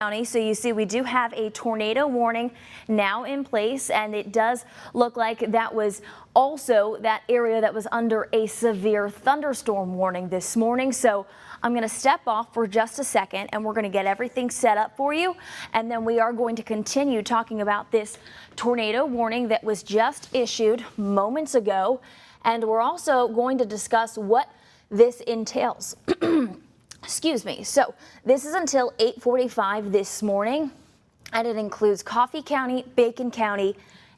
County. So you see we do have a tornado warning now in place, and it does look like that was also that area that was under a severe thunderstorm warning this morning. So I'm going to step off for just a second and we're going to get everything set up for you, and then we are going to continue talking about this tornado warning that was just issued moments ago, and we're also going to discuss what this entails. Excuse me. So this is until 8:45 this morning, and it includes Coffee County, Bacon County,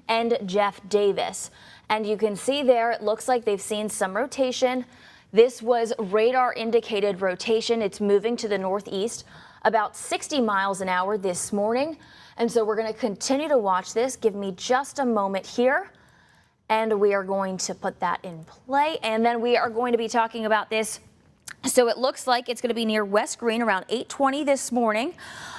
and Jeff Davis. And you can see there, it looks like they've seen some rotation. This was radar indicated rotation. It's moving to the northeast about 60 miles an hour this morning. And so we're going to continue to watch this. Give me just a moment here, and we are going to put that in play. And then we are going to be talking about this. So it looks like it's going to be near West Green around 8:20 this morning.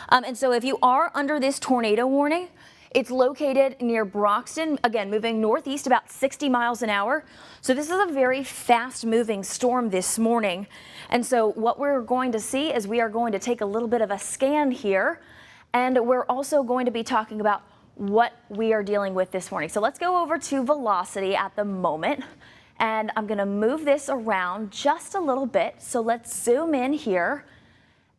And so if you are under this tornado warning, it's located near Broxton, again, moving northeast about 60 miles an hour. So this is a very fast moving storm this morning. And so what we're going to see is we are going to take a little bit of a scan here, and we're also going to be talking about what we are dealing with this morning. So let's go over to velocity at the moment. And I'm going to move this around just a little bit. So let's zoom in here,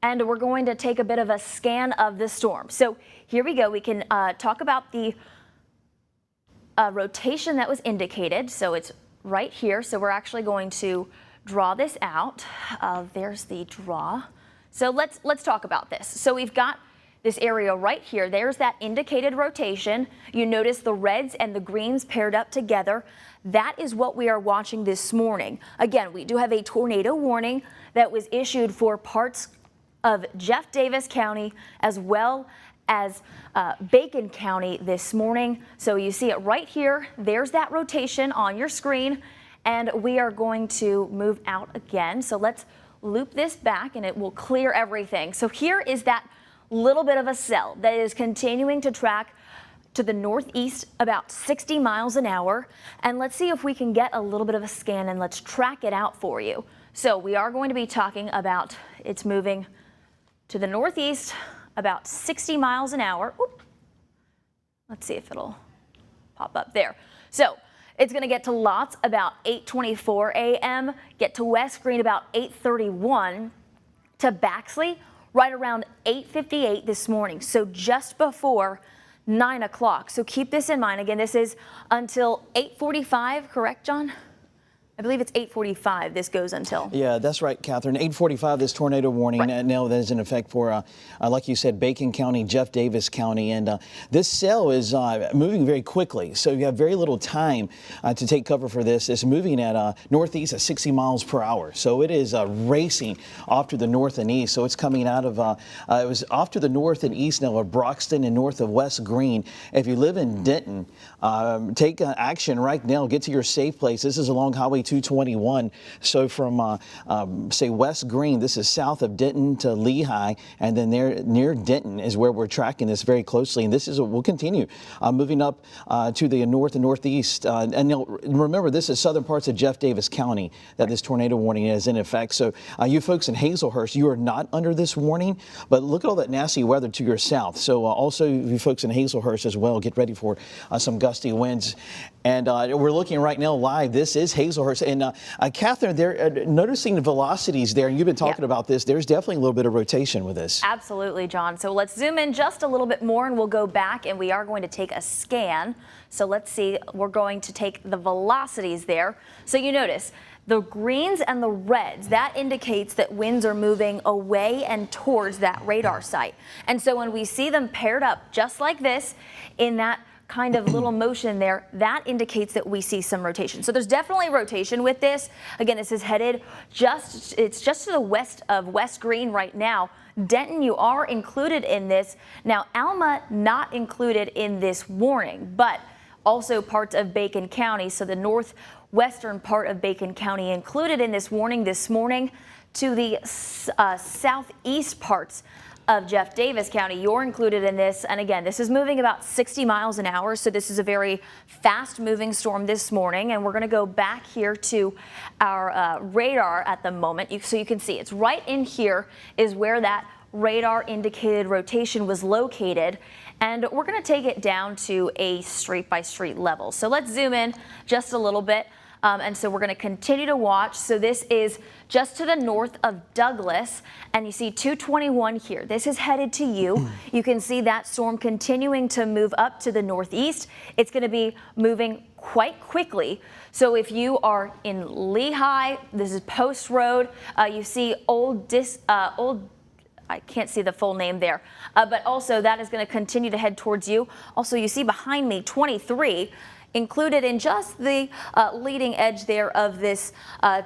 and we're going to take a bit of a scan of the storm. So here we go. We can talk about the rotation that was indicated. So it's right here. So we're actually going to draw this out. There's the draw. So let's talk about this. So we've got this area right here. There's that indicated rotation. You notice the reds and the greens paired up together. That is what we are watching this morning. Again, we do have a tornado warning that was issued for parts of Jeff Davis County as well as Bacon County this morning. So you see it right here. There's that rotation on your screen, and we are going to move out again. So let's loop this back and it will clear everything. So here is that little bit of a cell that is continuing to track to the northeast about 60 miles an hour. And let's see if we can get a little bit of a scan and let's track it out for you. So we are going to be talking about it's moving to the northeast about 60 miles an hour. Oop. Let's see if it'll pop up there. So it's going to get to Lots about 8:24 a.m., get to West Green about 8:31, to Baxley right around 8:58 this morning. So just before 9 o'clock. So keep this in mind. Again, this is until 8:45, correct, John? I believe it's 8:45 this goes until. Yeah, that's right, Catherine. 8:45, this tornado warning now that is in effect for, like you said, Bacon County, Jeff Davis County. And this cell is moving very quickly. So you have very little time to take cover for this. It's moving at northeast at 60 miles per hour. So it is racing off to the north and east. So it's coming out of, it was off to the north and east now of Broxton and north of West Green. If you live in Denton, take action right now. Get to your safe place. This is along Highway 221. So from say West Green, this is south of Denton to Lehigh, and then there near Denton is where we're tracking this very closely. And this is we'll continue moving up to the north and northeast. And remember, this is southern parts of Jeff Davis County that this tornado warning is in effect. So you folks in Hazelhurst, you are not under this warning, but look at all that nasty weather to your south. So also you folks in Hazelhurst as well, get ready for some gusty winds. And we're looking right now live. This is Hazelhurst. And Catherine, they're noticing the velocities there, and you've been talking about this. There's definitely a little bit of rotation with this. Absolutely, John. So let's zoom in just a little bit more, and we'll go back, and we are going to take a scan. So let's see. We're going to take the velocities there. So you notice the greens and the reds, that indicates that winds are moving away and towards that radar site. And so when we see them paired up just like this in that kind of little motion there, that indicates that we see some rotation. So there's definitely rotation with this. Again, this is headed it's just to the west of West Green right now. Denton, you are included in this. Now, Alma not included in this warning, but also parts of Bacon County. So the northwestern part of Bacon County included in this warning this morning. To the southeast parts of Jeff Davis County, you're included in this. And again, this is moving about 60 miles an hour. So this is a very fast moving storm this morning. And we're going to go back here to our radar at the moment. So you can see it's right in here is where that radar indicated rotation was located. And we're going to take it down to a street by street level. So let's zoom in just a little bit. And so we're going to continue to watch. So this is just to the north of Douglas, and you see 221 here. This is headed to you. You can see that storm continuing to move up to the northeast. It's going to be moving quite quickly. So if you are in Lehigh, this is Post Road. You see I can't see the full name there, but also that is going to continue to head towards you. Also, you see behind me 23 included in just the leading edge there of this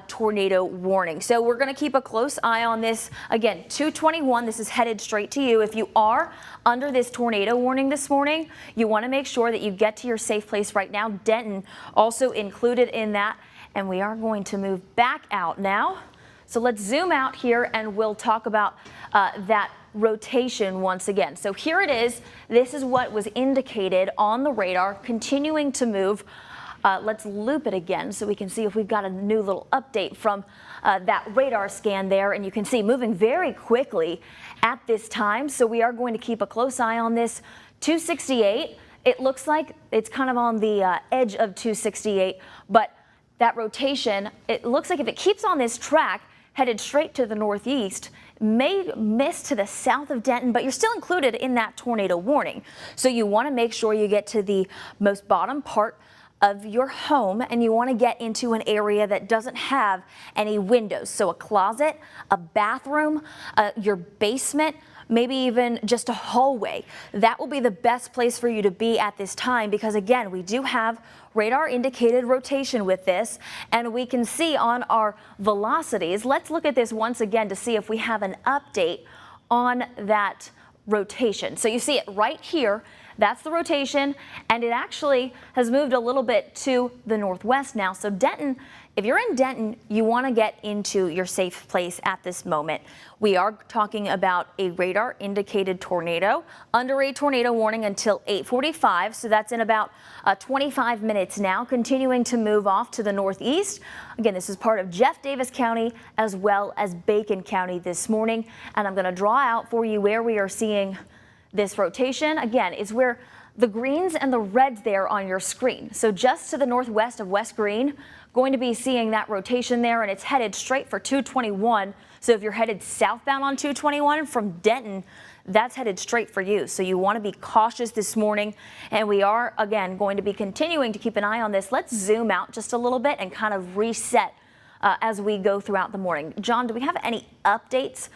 tornado warning. So we're going to keep a close eye on this. Again, 221, this is headed straight to you. If you are under this tornado warning this morning, you want to make sure that you get to your safe place right now. Denton also included in that, and we are going to move back out now. So let's zoom out here and we'll talk about that rotation once again. So here it is. This is what was indicated on the radar, continuing to move. Let's loop it again so we can see if we've got a new little update from that radar scan there. And you can see moving very quickly at this time. So we are going to keep a close eye on this 268. It looks like it's kind of on the edge of 268, but that rotation, it looks like if it keeps on this track, headed straight to the northeast, may miss to the south of Denton, but you're still included in that tornado warning. So you want to make sure you get to the most bottom part of your home, and you want to get into an area that doesn't have any windows. So a closet, a bathroom, your basement, maybe even just a hallway. That will be the best place for you to be at this time, because again, we do have radar indicated rotation with this, and we can see on our velocities. Let's look at this once again to see if we have an update on that rotation. So you see it right here. That's the rotation, and it actually has moved a little bit to the northwest now. So Denton, if you're in Denton, you want to get into your safe place at this moment. We are talking about a radar indicated tornado under a tornado warning until 8:45. So that's in about 25 minutes now, continuing to move off to the northeast. Again, this is part of Jeff Davis County as well as Bacon County this morning. And I'm going to draw out for you where we are seeing this rotation. Again, is where the greens and the reds there on your screen. So just to the northwest of West Green, going to be seeing that rotation there, and it's headed straight for 221. So if you're headed southbound on 221 from Denton, that's headed straight for you. So you want to be cautious this morning. And we are, again, going to be continuing to keep an eye on this. Let's zoom out just a little bit and kind of reset as we go throughout the morning. John, do we have any updates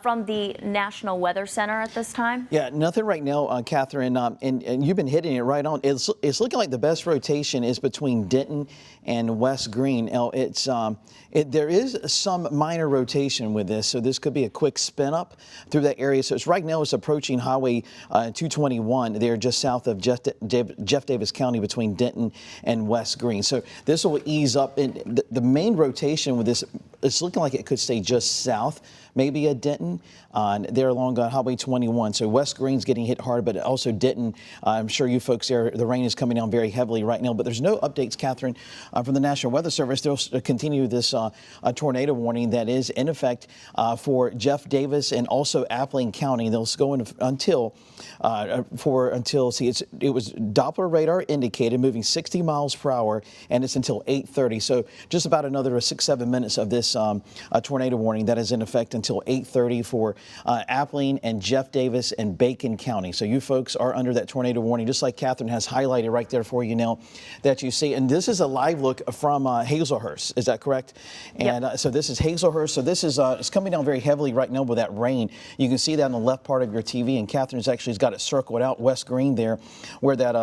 from the National Weather Center at this time? Yeah, nothing right now, Catherine, and you've been hitting it right on. It's looking like the best rotation is between Denton and West Green. Now, there is some minor rotation with this, so this could be a quick spin up through that area. So right now it's approaching Highway 221 there just south of Jeff Davis County between Denton and West Green. So this will ease up. And the main rotation with this, it's looking like it could stay just south, maybe at Denton, there along Highway 21. So West Green's getting hit hard, but also Denton. I'm sure you folks there, the rain is coming down very heavily right now, but there's no updates, Catherine, from the National Weather Service. They'll continue this tornado warning that is in effect for Jeff Davis and also Appling County. They'll go until it was Doppler radar indicated moving 60 miles per hour, and it's until 8:30. So just about another 6-7 minutes of this tornado warning that is in effect until 8:30 for Appling and Jeff Davis and Bacon County. So you folks are under that tornado warning, just like Catherine has highlighted right there for you now that you see. And this is a live look from Hazelhurst. Is that correct? And yep. So this is Hazelhurst. So this is it's coming down very heavily right now with that rain. You can see that on the left part of your TV, and Catherine's actually got it circled out West Green there, where that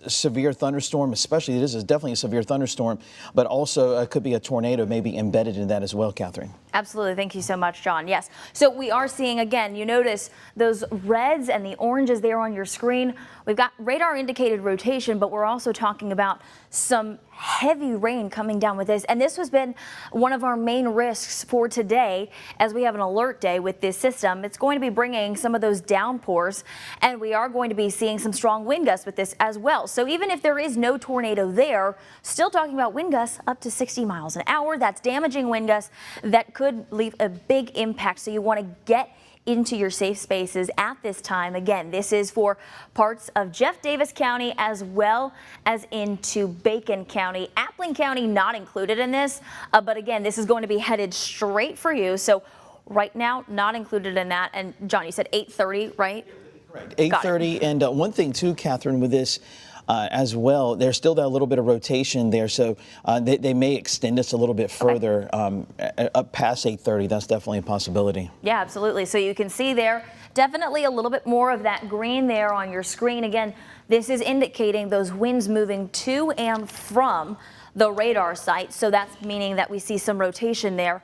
severe thunderstorm, especially this is definitely a severe thunderstorm, but also could be a tornado maybe embedded in that as well, Catherine. Absolutely. Thank you so much, John. Yes. So we are seeing, again, you notice those reds and the oranges there on your screen. We've got radar indicated rotation, but we're also talking about some heavy rain coming down with this. And this has been one of our main risks for today as we have an alert day with this system. It's going to be bringing some of those downpours, and we are going to be seeing some strong wind gusts with this as well. So even if there is no tornado there, still talking about wind gusts up to 60 miles an hour. That's damaging wind gusts that could leave a big impact. So you want to get into your safe spaces at this time. Again, this is for parts of Jeff Davis County as well as into Bacon County. Appling County not included in this, but again, this is going to be headed straight for you. So right now, not included in that. And John, you said 8:30, right? Correct. 8:30. And one thing too, Catherine, with this as well, there's still that little bit of rotation there, so they may extend this a little bit further up past 8:30. That's definitely a possibility. Yeah, absolutely. So you can see there definitely a little bit more of that green there on your screen. Again, this is indicating those winds moving to and from the radar site, so that's meaning that we see some rotation there.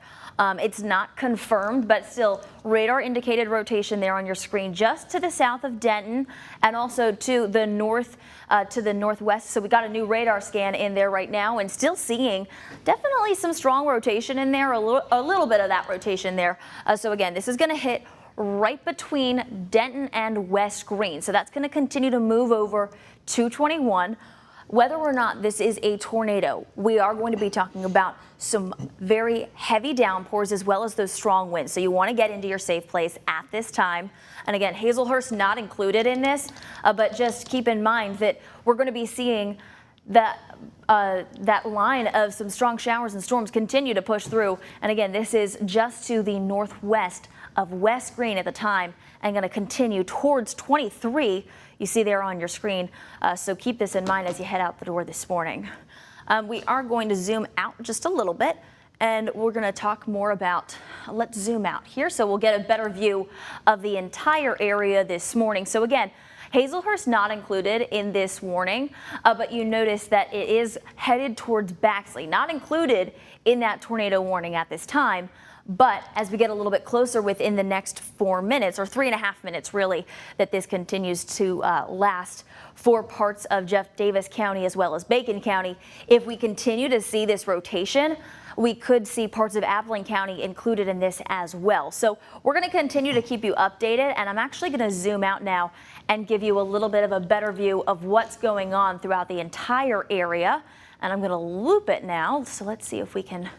It's not confirmed, but still radar indicated rotation there on your screen just to the south of Denton and also to the north, to the northwest. So we got a new radar scan in there right now and still seeing definitely some strong rotation in there, a little bit of that rotation there. So again, this is going to hit right between Denton and West Green. So that's going to continue to move over 221. Whether or not this is a tornado, we are going to be talking about some very heavy downpours as well as those strong winds. So you want to get into your safe place at this time. And again, Hazelhurst not included in this, but just keep in mind that we're going to be seeing that line of some strong showers and storms continue to push through. And again, this is just to the northwest of West Green at the time and going to continue towards 23. You see there on your screen. So keep this in mind as you head out the door this morning. We are going to zoom out just a little bit and we're going to talk more about, let's zoom out here so we'll get a better view of the entire area this morning. So again, Hazelhurst not included in this warning, but you notice that it is headed towards Baxley, not included in that tornado warning at this time. But as we get a little bit closer within the next 4 minutes or 3.5 minutes, really, that this continues to last for parts of Jeff Davis County as well as Bacon County. If we continue to see this rotation, we could see parts of Appling County included in this as well. So we're going to continue to keep you updated, and I'm actually going to zoom out now and give you a little bit of a better view of what's going on throughout the entire area. And I'm going to loop it now. So let's see if we can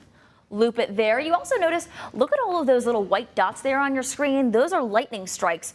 loop it there. You also notice, look at all of those little white dots there on your screen. Those are lightning strikes.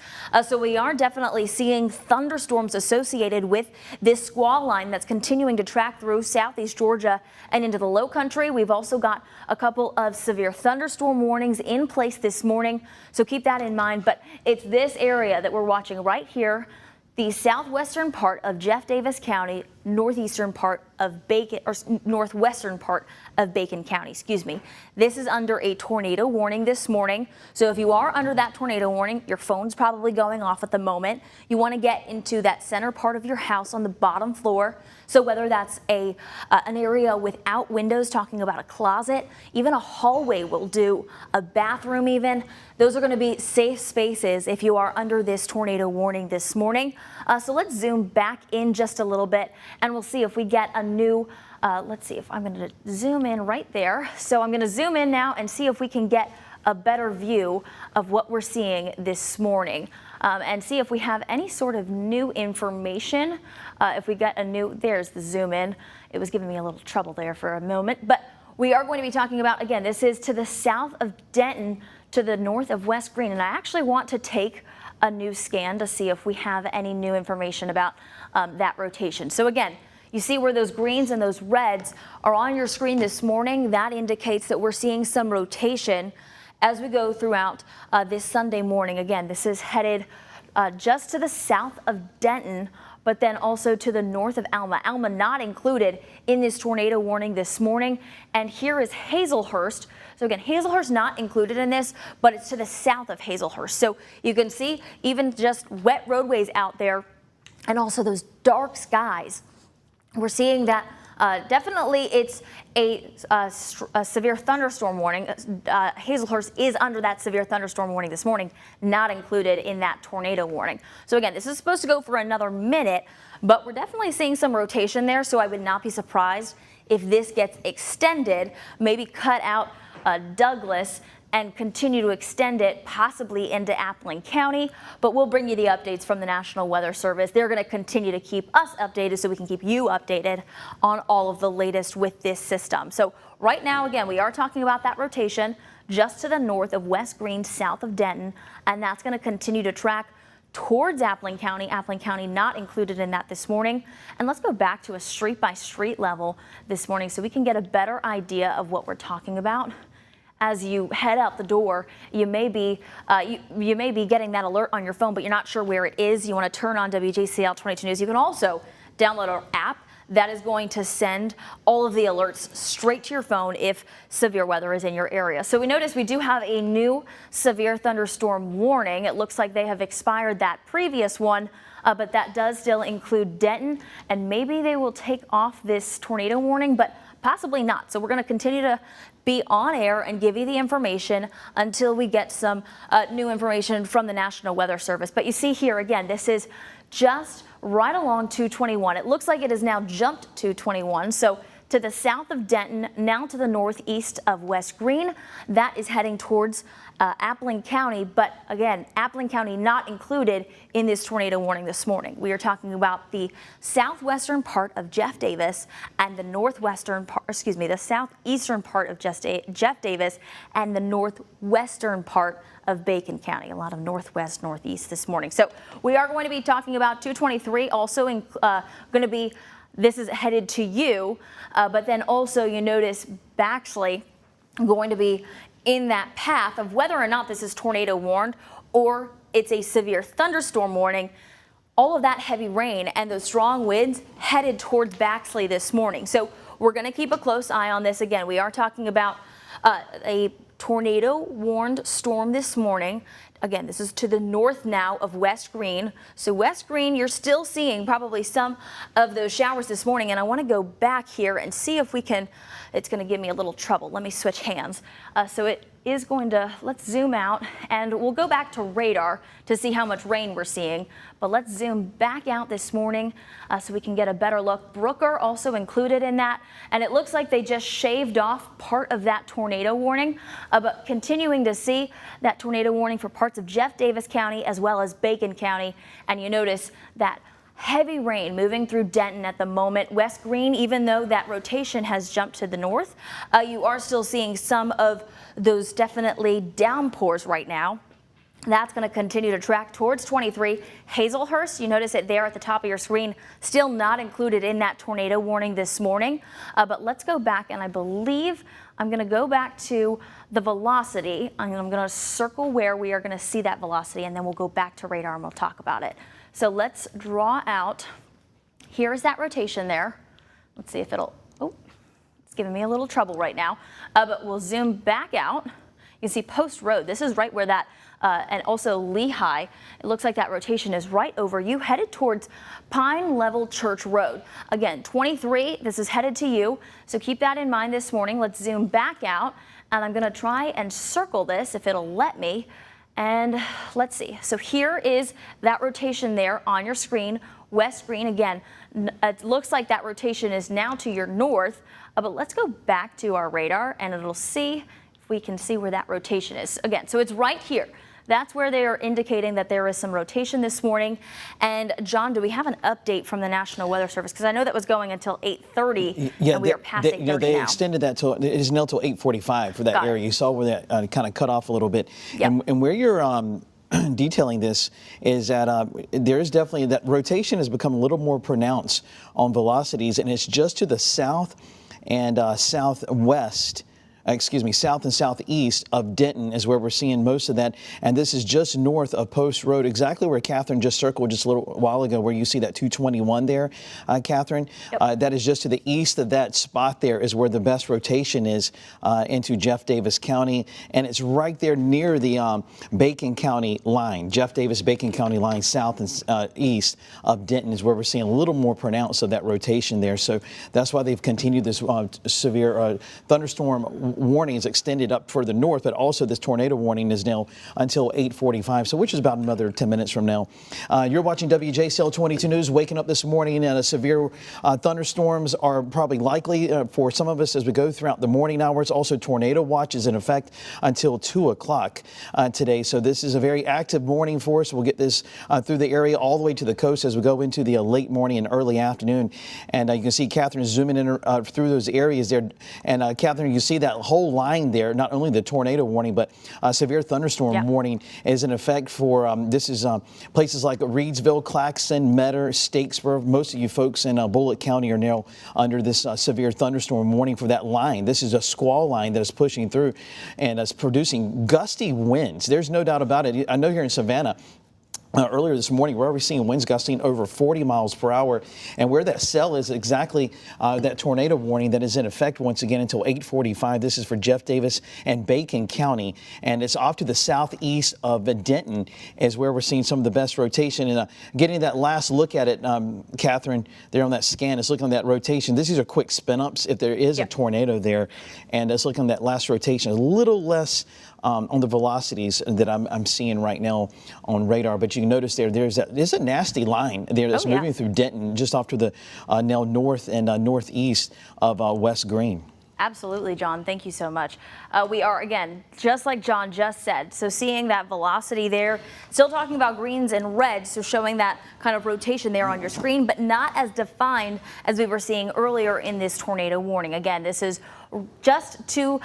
So we are definitely seeing thunderstorms associated with this squall line that's continuing to track through southeast Georgia and into the low country. We've also got a couple of severe thunderstorm warnings in place this morning. So keep that in mind. But it's this area that we're watching right here, the southwestern part of Jeff Davis County, northeastern part of Bacon, or northwestern part of Bacon County, excuse me. This is under a tornado warning this morning. So if you are under that tornado warning, your phone's probably going off at the moment. You want to get into that center part of your house on the bottom floor. So whether that's an area without windows, talking about a closet, even a hallway will do, a bathroom even, those are going to be safe spaces if you are under this tornado warning this morning. So let's zoom back in just a little bit and we'll see if we get a new, let's see if I'm going to zoom in right there. So I'm going to zoom in now and see if we can get a better view of what we're seeing this morning. And see if we have any sort of new information. If we get a new, there's the zoom in. It was giving me a little trouble there for a moment, but we are going to be talking about, again, this is to the south of Denton, to the north of West Green. And I actually want to take a new scan to see if we have any new information about that rotation. So again, you see where those greens and those reds are on your screen this morning. That indicates that we're seeing some rotation as we go throughout this Sunday morning. Again, this is headed just to the south of Denton, but then also to the north of Alma. Alma not included in this tornado warning this morning. And here is Hazelhurst. So again, Hazelhurst not included in this, but it's to the south of Hazelhurst. So you can see even just wet roadways out there and also those dark skies. We're seeing that definitely it's a severe thunderstorm warning. Hazelhurst is under that severe thunderstorm warning this morning, not included in that tornado warning. So again, this is supposed to go for another minute, but we're definitely seeing some rotation there. So I would not be surprised if this gets extended, maybe cut out Douglas and continue to extend it possibly into Appling County. But we'll bring you the updates from the National Weather Service. They're going to continue to keep us updated so we can keep you updated on all of the latest with this system. So right now, again, we are talking about that rotation just to the north of West Greene, south of Denton, and that's going to continue to track towards Appling County. Appling County not included in that this morning. And let's go back to a street by street level this morning so we can get a better idea of what we're talking about. As you head out the door, you may be getting that alert on your phone, but you're not sure where it is. You want to turn on WJCL 22 News. You can also download our app that is going to send all of the alerts straight to your phone if severe weather is in your area. So we notice we do have a new severe thunderstorm warning. It looks like they have expired that previous one, but that does still include Denton, and maybe they will take off this tornado warning, but possibly not. So we're going to continue to be on air and give you the information until we get some new information from the National Weather Service. But you see here again, this is just right along 221. It looks like it has now jumped to 21. So to the south of Denton, now to the northeast of West Greene, that is heading towards Appling County. But again, Appling County not included in this tornado warning this morning. We are talking about the southwestern part of Jeff Davis and the northwestern part, the southeastern part of Jeff Davis and the northwestern part of Bacon County. A lot of northwest, northeast this morning. So we are going to be talking about 223, also going to be, this is headed to you, but then also you notice Baxley going to be in that path of whether or not this is tornado warned or it's a severe thunderstorm warning. All of that heavy rain and those strong winds headed towards Baxley this morning. So we're going to keep a close eye on this. Again, we are talking about a tornado warned storm this morning. Again, this is to the north now of West Greene. So West Greene, you're still seeing probably some of those showers this morning. And I want to go back here and see if we can, it's going to give me a little trouble. Let me switch hands. So it is going to, let's zoom out and we'll go back to radar to see how much rain we're seeing. But let's zoom back out this morning so we can get a better look. Brooker also included in that. And it looks like they just shaved off part of that tornado warning, but continuing to see that tornado warning for parts of Jeff Davis County as well as Bacon County. And you notice that heavy rain moving through Denton at the moment. West Greene, even though that rotation has jumped to the north, you are still seeing some of those definitely downpours right now. That's going to continue to track towards 23. Hazelhurst, you notice it there at the top of your screen, still not included in that tornado warning this morning. But let's go back, and I believe I'm going to go back to the velocity. I'm going to circle where we are going to see that velocity, and then we'll go back to radar and we'll talk about it. So let's draw out. Here's that rotation there. Let's see if it'll, oh, it's giving me a little trouble right now. But we'll zoom back out. You can see Post Road. This is right where that, and also Lehigh. It looks like that rotation is right over you, headed towards Pine Level Church Road. Again, 23, this is headed to you. So keep that in mind this morning. Let's zoom back out, and I'm going to try and circle this if it'll let me. And let's see. So here is that rotation there on your screen. West Greene, again, it looks like that rotation is now to your north, but let's go back to our radar and it'll see if we can see where that rotation is. Again, so it's right here. That's where they are indicating that there is some rotation this morning. And John, do we have an update from the National Weather Service? Because I know that was going until 8:30, and we are past 8:30 now. They extended that till, it is now till 8:45 for that area. You saw where that kind of cut off a little bit. Yep. And where you're detailing this is that there is definitely that rotation has become a little more pronounced on velocities, and it's just to the south and southwest. South and southeast of Denton is where we're seeing most of that. And this is just north of Post Road, exactly where Catherine just circled just a little while ago, where you see that 221 there, Catherine. Yep. That is just to the east of that spot there is where the best rotation is into Jeff Davis County. And it's right there near the Bacon County line. Jeff Davis, Bacon County line, south and east of Denton is where we're seeing a little more pronounced of that rotation there. So that's why they've continued this severe thunderstorm warning is extended up further north, but also this tornado warning is now until 8:45, so which is about another 10 minutes from now. You're watching WJCL 22 News, waking up this morning, and severe thunderstorms are probably likely for some of us as we go throughout the morning hours. Also, tornado watch is in effect until 2 o'clock today, so this is a very active morning for us. We'll get this through the area all the way to the coast as we go into the late morning and early afternoon. And you can see Catherine zooming in through those areas there. And Catherine, you see that whole line there, not only the tornado warning, but severe thunderstorm warning is in effect for this is places like Reedsville, Claxton, Metter, Statesboro. Most of you folks in Bullitt County are now under this severe thunderstorm warning for that line. This is a squall line that is pushing through and is producing gusty winds. There's no doubt about it. I know here in Savannah, earlier this morning, we're already seeing winds gusting over 40 miles per hour. And where that cell is exactly that tornado warning that is in effect once again until 8:45. This is for Jeff Davis and Bacon County. And it's off to the southeast of Denton is where we're seeing some of the best rotation. And getting that last look at it, Catherine, there on that scan, is looking at that rotation. These are quick spin ups if there is a tornado there. And it's looking at that last rotation, a little less on the velocities that I'm seeing right now on radar. But you can notice there's a nasty line there that's moving through Denton just off to the now north and northeast of West Green. Absolutely, John. Thank you so much. We are, again, just like John just said, so seeing that velocity there, still talking about greens and reds, so showing that kind of rotation there on your screen, but not as defined as we were seeing earlier in this tornado warning. Again, this is just to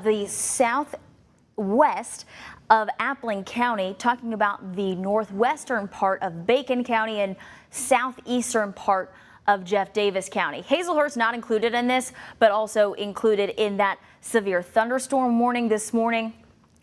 the southwest of Appling County, talking about the northwestern part of Bacon County and southeastern part of Jeff Davis County. Hazelhurst not included in this, but also included in that severe thunderstorm warning this morning.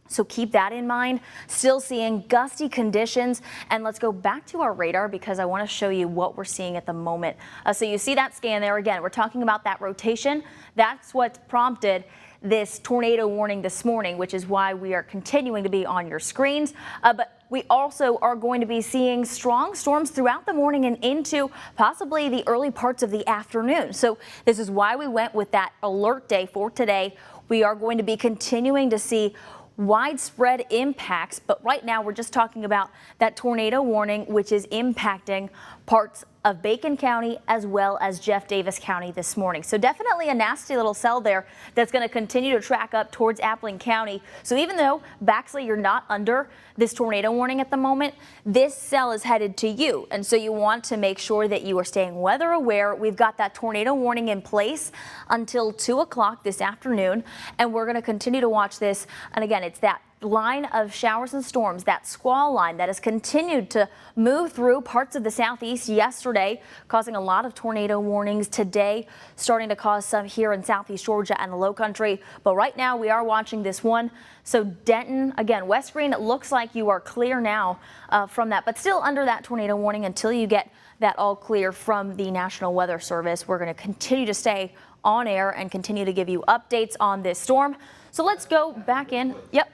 So keep that in mind. Still seeing gusty conditions. And let's go back to our radar because I want to show you what we're seeing at the moment. So you see that scan there again. We're talking about that rotation. That's what prompted this tornado warning this morning, which is why we are continuing to be on your screens. But we also are going to be seeing strong storms throughout the morning and into possibly the early parts of the afternoon. So this is why we went with that alert day for today. We are going to be continuing to see widespread impacts, but right now we're just talking about that tornado warning, which is impacting parts of Bacon County as well as Jeff Davis County this morning. So definitely a nasty little cell there that's going to continue to track up towards Appling County. So even though Baxley, you're not under this tornado warning at the moment, this cell is headed to you. And so you want to make sure that you are staying weather aware. We've got that tornado warning in place until 2 o'clock this afternoon. And we're going to continue to watch this. And again, it's that line of showers and storms, that squall line that has continued to move through parts of the southeast yesterday, causing a lot of tornado warnings today, starting to cause some here in southeast Georgia and the low country. But right now we are watching this one. So Denton, again, West Green, it looks like you are clear now from that, but still under that tornado warning until you get that all clear from the National Weather Service. We're going to continue to stay on air and continue to give you updates on this storm. So let's go back in. Yep.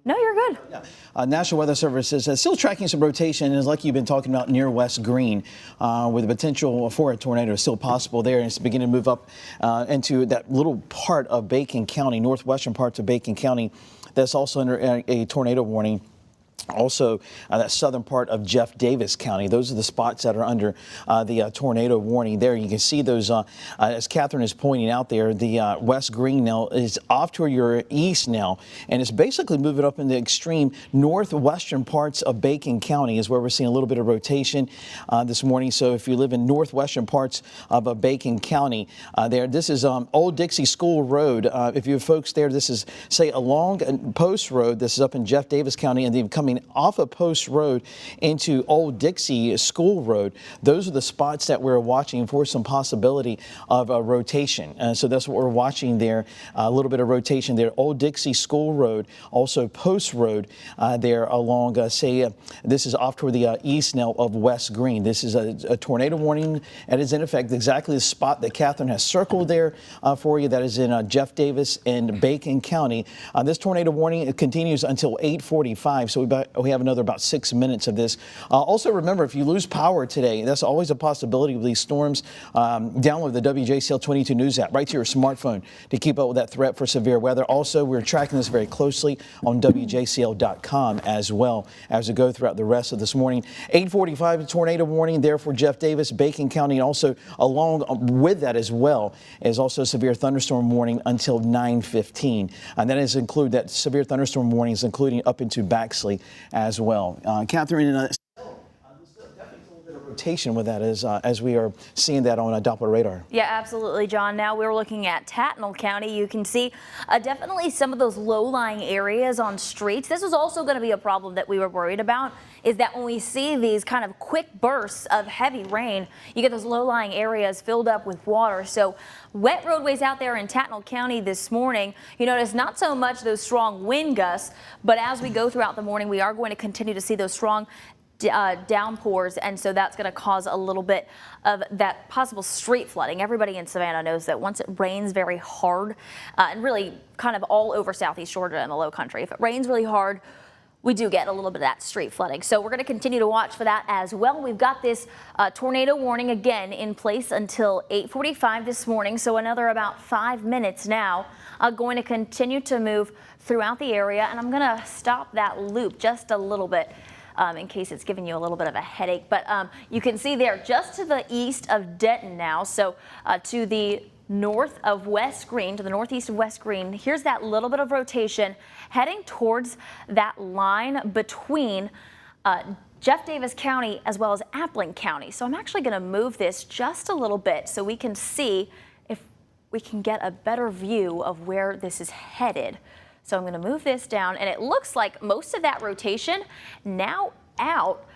No, you're good. Yeah. National Weather Service is still tracking some rotation, and like you've been talking about near West Green, with the potential for a tornado still possible there, and it's beginning to move up into that little part of Bacon County, northwestern parts of Bacon County, that's also under a tornado warning. Also, that southern part of Jeff Davis County. Those are the spots that are under the tornado warning there. You can see those, as Catherine is pointing out there, the West Green now is off to your east now, and it's basically moving up in the extreme northwestern parts of Bacon County is where we're seeing a little bit of rotation this morning. So if you live in northwestern parts of Bacon County, this is Old Dixie School Road. If you have folks there, this is, say, along Post Road. This is up in Jeff Davis County, and then coming off of Post Road into Old Dixie School Road. Those are the spots that we're watching for some possibility of a rotation. So that's what we're watching there, a little bit of rotation there. Old Dixie School Road, also Post Road there along, this is off toward the east now of West Green. This is a tornado warning that is in effect exactly the spot that Catherine has circled there for you. That is in Jeff Davis and Bacon County. This tornado warning continues until 8:45. So we have another about 6 minutes of this. Also, remember, if you lose power today, that's always a possibility with these storms. Download the WJCL 22 News app right to your smartphone to keep up with that threat for severe weather. Also, we're tracking this very closely on WJCL.com as well as we go throughout the rest of this morning. 8:45, tornado warning there for Jeff Davis, Bacon County, and also along with that as well is also severe thunderstorm warning until 9:15. And that is include that severe thunderstorm warnings, including up into Baxley as well. Catherine, Rotation with that as we are seeing that on a Doppler radar. Yeah, absolutely, John. Now we're looking at Tattnall County. You can see definitely some of those low-lying areas on streets. This was also going to be a problem that we were worried about, is that when we see these kind of quick bursts of heavy rain, you get those low-lying areas filled up with water. So wet roadways out there in Tattnall County this morning. You notice not so much those strong wind gusts, but as we go throughout the morning, we are going to continue to see those strong downpours, and so that's going to cause a little bit of that possible street flooding. Everybody in Savannah knows that once it rains very hard, and really kind of all over southeast Georgia and the low country, if it rains really hard, we do get a little bit of that street flooding. So we're going to continue to watch for that as well. We've got this tornado warning again in place until 8:45 this morning, so another about 5 minutes now. Going to continue to move throughout the area, and I'm going to stop that loop just a little bit in case it's giving you a little bit of a headache. But you can see there just to the east of Denton now, so to the north of West Green, to the northeast of West Green, here's that little bit of rotation heading towards that line between Jeff Davis County as well as Appling County. So I'm actually going to move this just a little bit so we can see if we can get a better view of where this is headed. So I'm going to move this down, and it looks like most of that rotation now out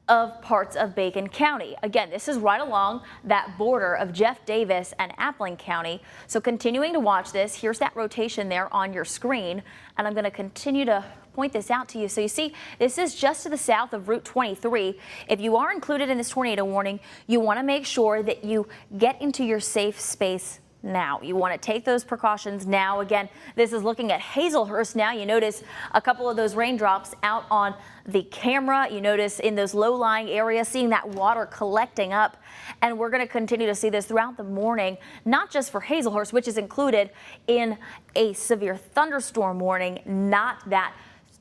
of parts of Bacon County. Again, this is right along that border of Jeff Davis and Appling County. So continuing to watch this, here's that rotation there on your screen, and I'm going to continue to point this out to you. So you see, this is just to the south of Route 23. If you are included in this tornado warning, you want to make sure that you get into your safe space now. You want to take those precautions now. Again, this is looking at Hazelhurst now. You notice a couple of those raindrops out on the camera. You notice in those low-lying areas, seeing that water collecting up. And we're going to continue to see this throughout the morning, not just for Hazelhurst, which is included in a severe thunderstorm warning, not that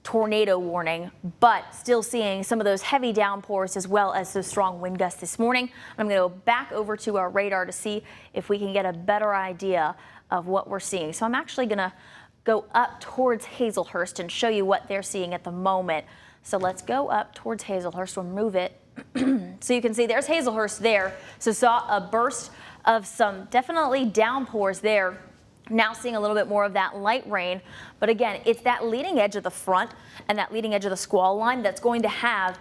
tornado warning, but still seeing some of those heavy downpours as well as those strong wind gusts this morning. I'm going to go back over to our radar to see if we can get a better idea of what we're seeing. So I'm actually going to go up towards Hazelhurst and show you what they're seeing at the moment. So let's go up towards Hazelhurst. We'll move it. So you can see there's Hazelhurst there. So saw a burst of some definitely downpours there. Now seeing a little bit more of that light rain, but again, it's that leading edge of the front and that leading edge of the squall line that's going to have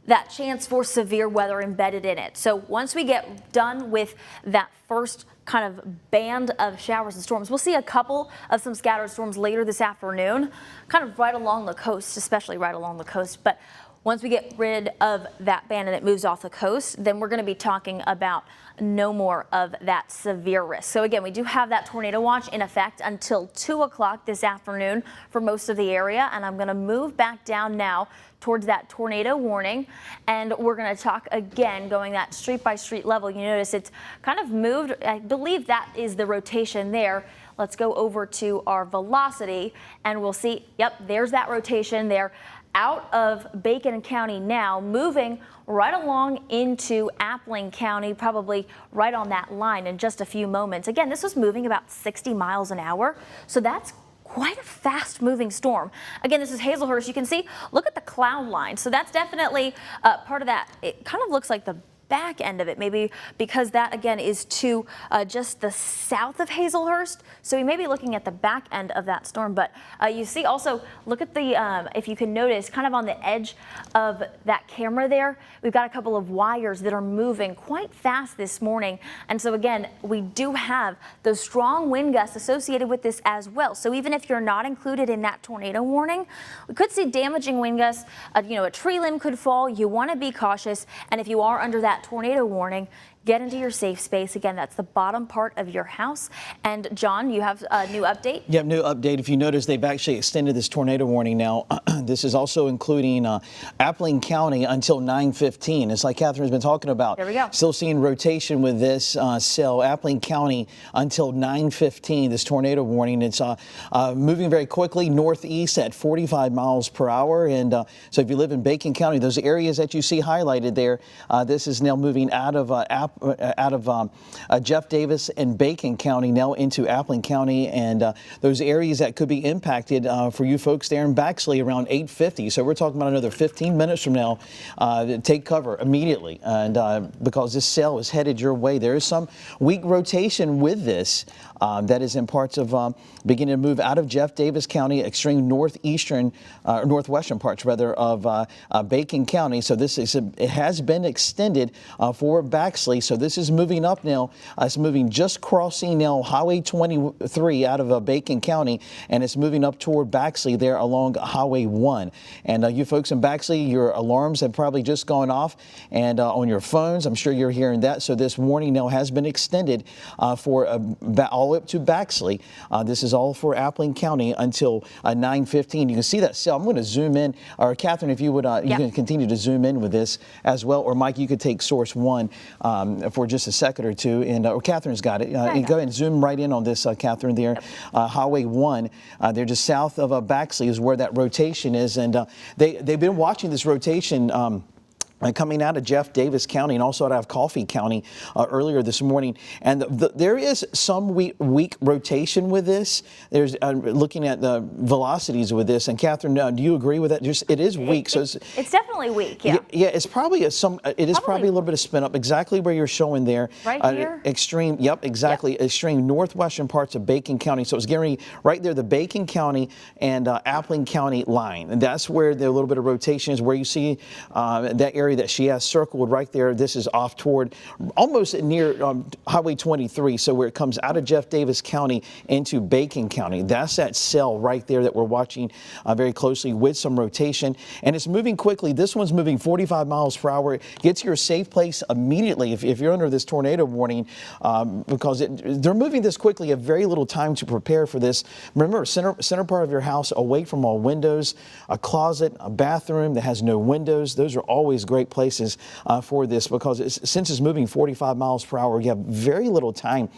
that chance for severe weather embedded in it. So once we get done with that first kind of band of showers and storms, we'll see a couple of some scattered storms later this afternoon, kind of right along the coast, especially right along the coast. But once we get rid of that band and it moves off the coast, then we're going to be talking about no more of that severe risk. So again, we do have that tornado watch in effect until 2 o'clock this afternoon for most of the area. And I'm going to move back down now towards that tornado warning. And we're going to talk again, going that street by street level. You notice it's kind of moved. I believe that is the rotation there. Let's go over to our velocity and we'll see, yep, there's that rotation there out of Bacon County now, moving right along into Appling County, probably right on that line in just a few moments. Again, this was moving about 60 miles an hour, so that's quite a fast moving storm. Again, this is Hazelhurst. You can see, look at the cloud line. So that's definitely part of that. It kind of looks like the back end of it, maybe because that again is to just the south of Hazelhurst. So we may be looking at the back end of that storm, but you see also, look at the, if you can notice, kind of on the edge of that camera there, we've got a couple of wires that are moving quite fast this morning. And so again, we do have those strong wind gusts associated with this as well. So even if you're not included in that tornado warning, we could see damaging wind gusts. You know, a tree limb could fall. You want to be cautious. And if you are under that tornado warning, get into your safe space. Again, that's the bottom part of your house. And John, you have a new update? Yep, new update. If you notice, they've actually extended this tornado warning now. This is also including Appling County until 9:15. It's like Catherine's been talking about. There we go. Still seeing rotation with this cell, Appling County until 9:15, this tornado warning. It's moving very quickly northeast at 45 miles per hour. And so if you live in Bacon County, those areas that you see highlighted there, this is now moving out of Jeff Davis and Bacon County now into Appling County, and those areas that could be impacted for you folks there in Baxley around 8:50. So we're talking about another 15 minutes from now. Take cover immediately, and because this cell is headed your way. There is some weak rotation with this that is in parts of beginning to move out of Jeff Davis County, extreme northwestern parts rather of Bacon County. So this is it has been extended for Baxley. So this is moving up now. It's moving just crossing now Highway 23 out of Bacon County, and it's moving up toward Baxley there along Highway 1. And you folks in Baxley, your alarms have probably just gone off, and on your phones, I'm sure you're hearing that. So this warning now has been extended for all the way up to Baxley. This is all for Appling County until 9:15. You can see that cell. I'm going to zoom in, or Catherine, if you would, you can continue to zoom in with this as well, or Mike, you could take source 1 for just a second or two, and or Catherine's got it. Go ahead and zoom right in on this, Catherine. There, Highway 1. They're just south of Baxley is where that rotation is, and they've been watching this rotation. Coming out of Jeff Davis County and also out of Coffee County earlier this morning, and there is some weak rotation with this. There's looking at the velocities with this, and Catherine, do you agree with that? It is weak, so it's definitely weak. Yeah, it's probably it is probably a little bit of spin up, exactly where you're showing there. Right here. Extreme, yep, exactly. Yep. Extreme northwestern parts of Bacon County. So it's getting right there, the Bacon County and Appling County line, and that's where the little bit of rotation is. Where you see that area that she has circled right there. This is off toward almost near Highway 23, so where it comes out of Jeff Davis County into Bacon County. That's that cell right there that we're watching very closely with some rotation, and it's moving quickly. This one's moving 45 miles per hour. Get to your safe place immediately if you're under this tornado warning, because they're moving this quickly. You have very little time to prepare for this. Remember, center part of your house away from all windows, a closet, a bathroom that has no windows. Those are always great places for this, because since it's moving 45 miles per hour, you have very little time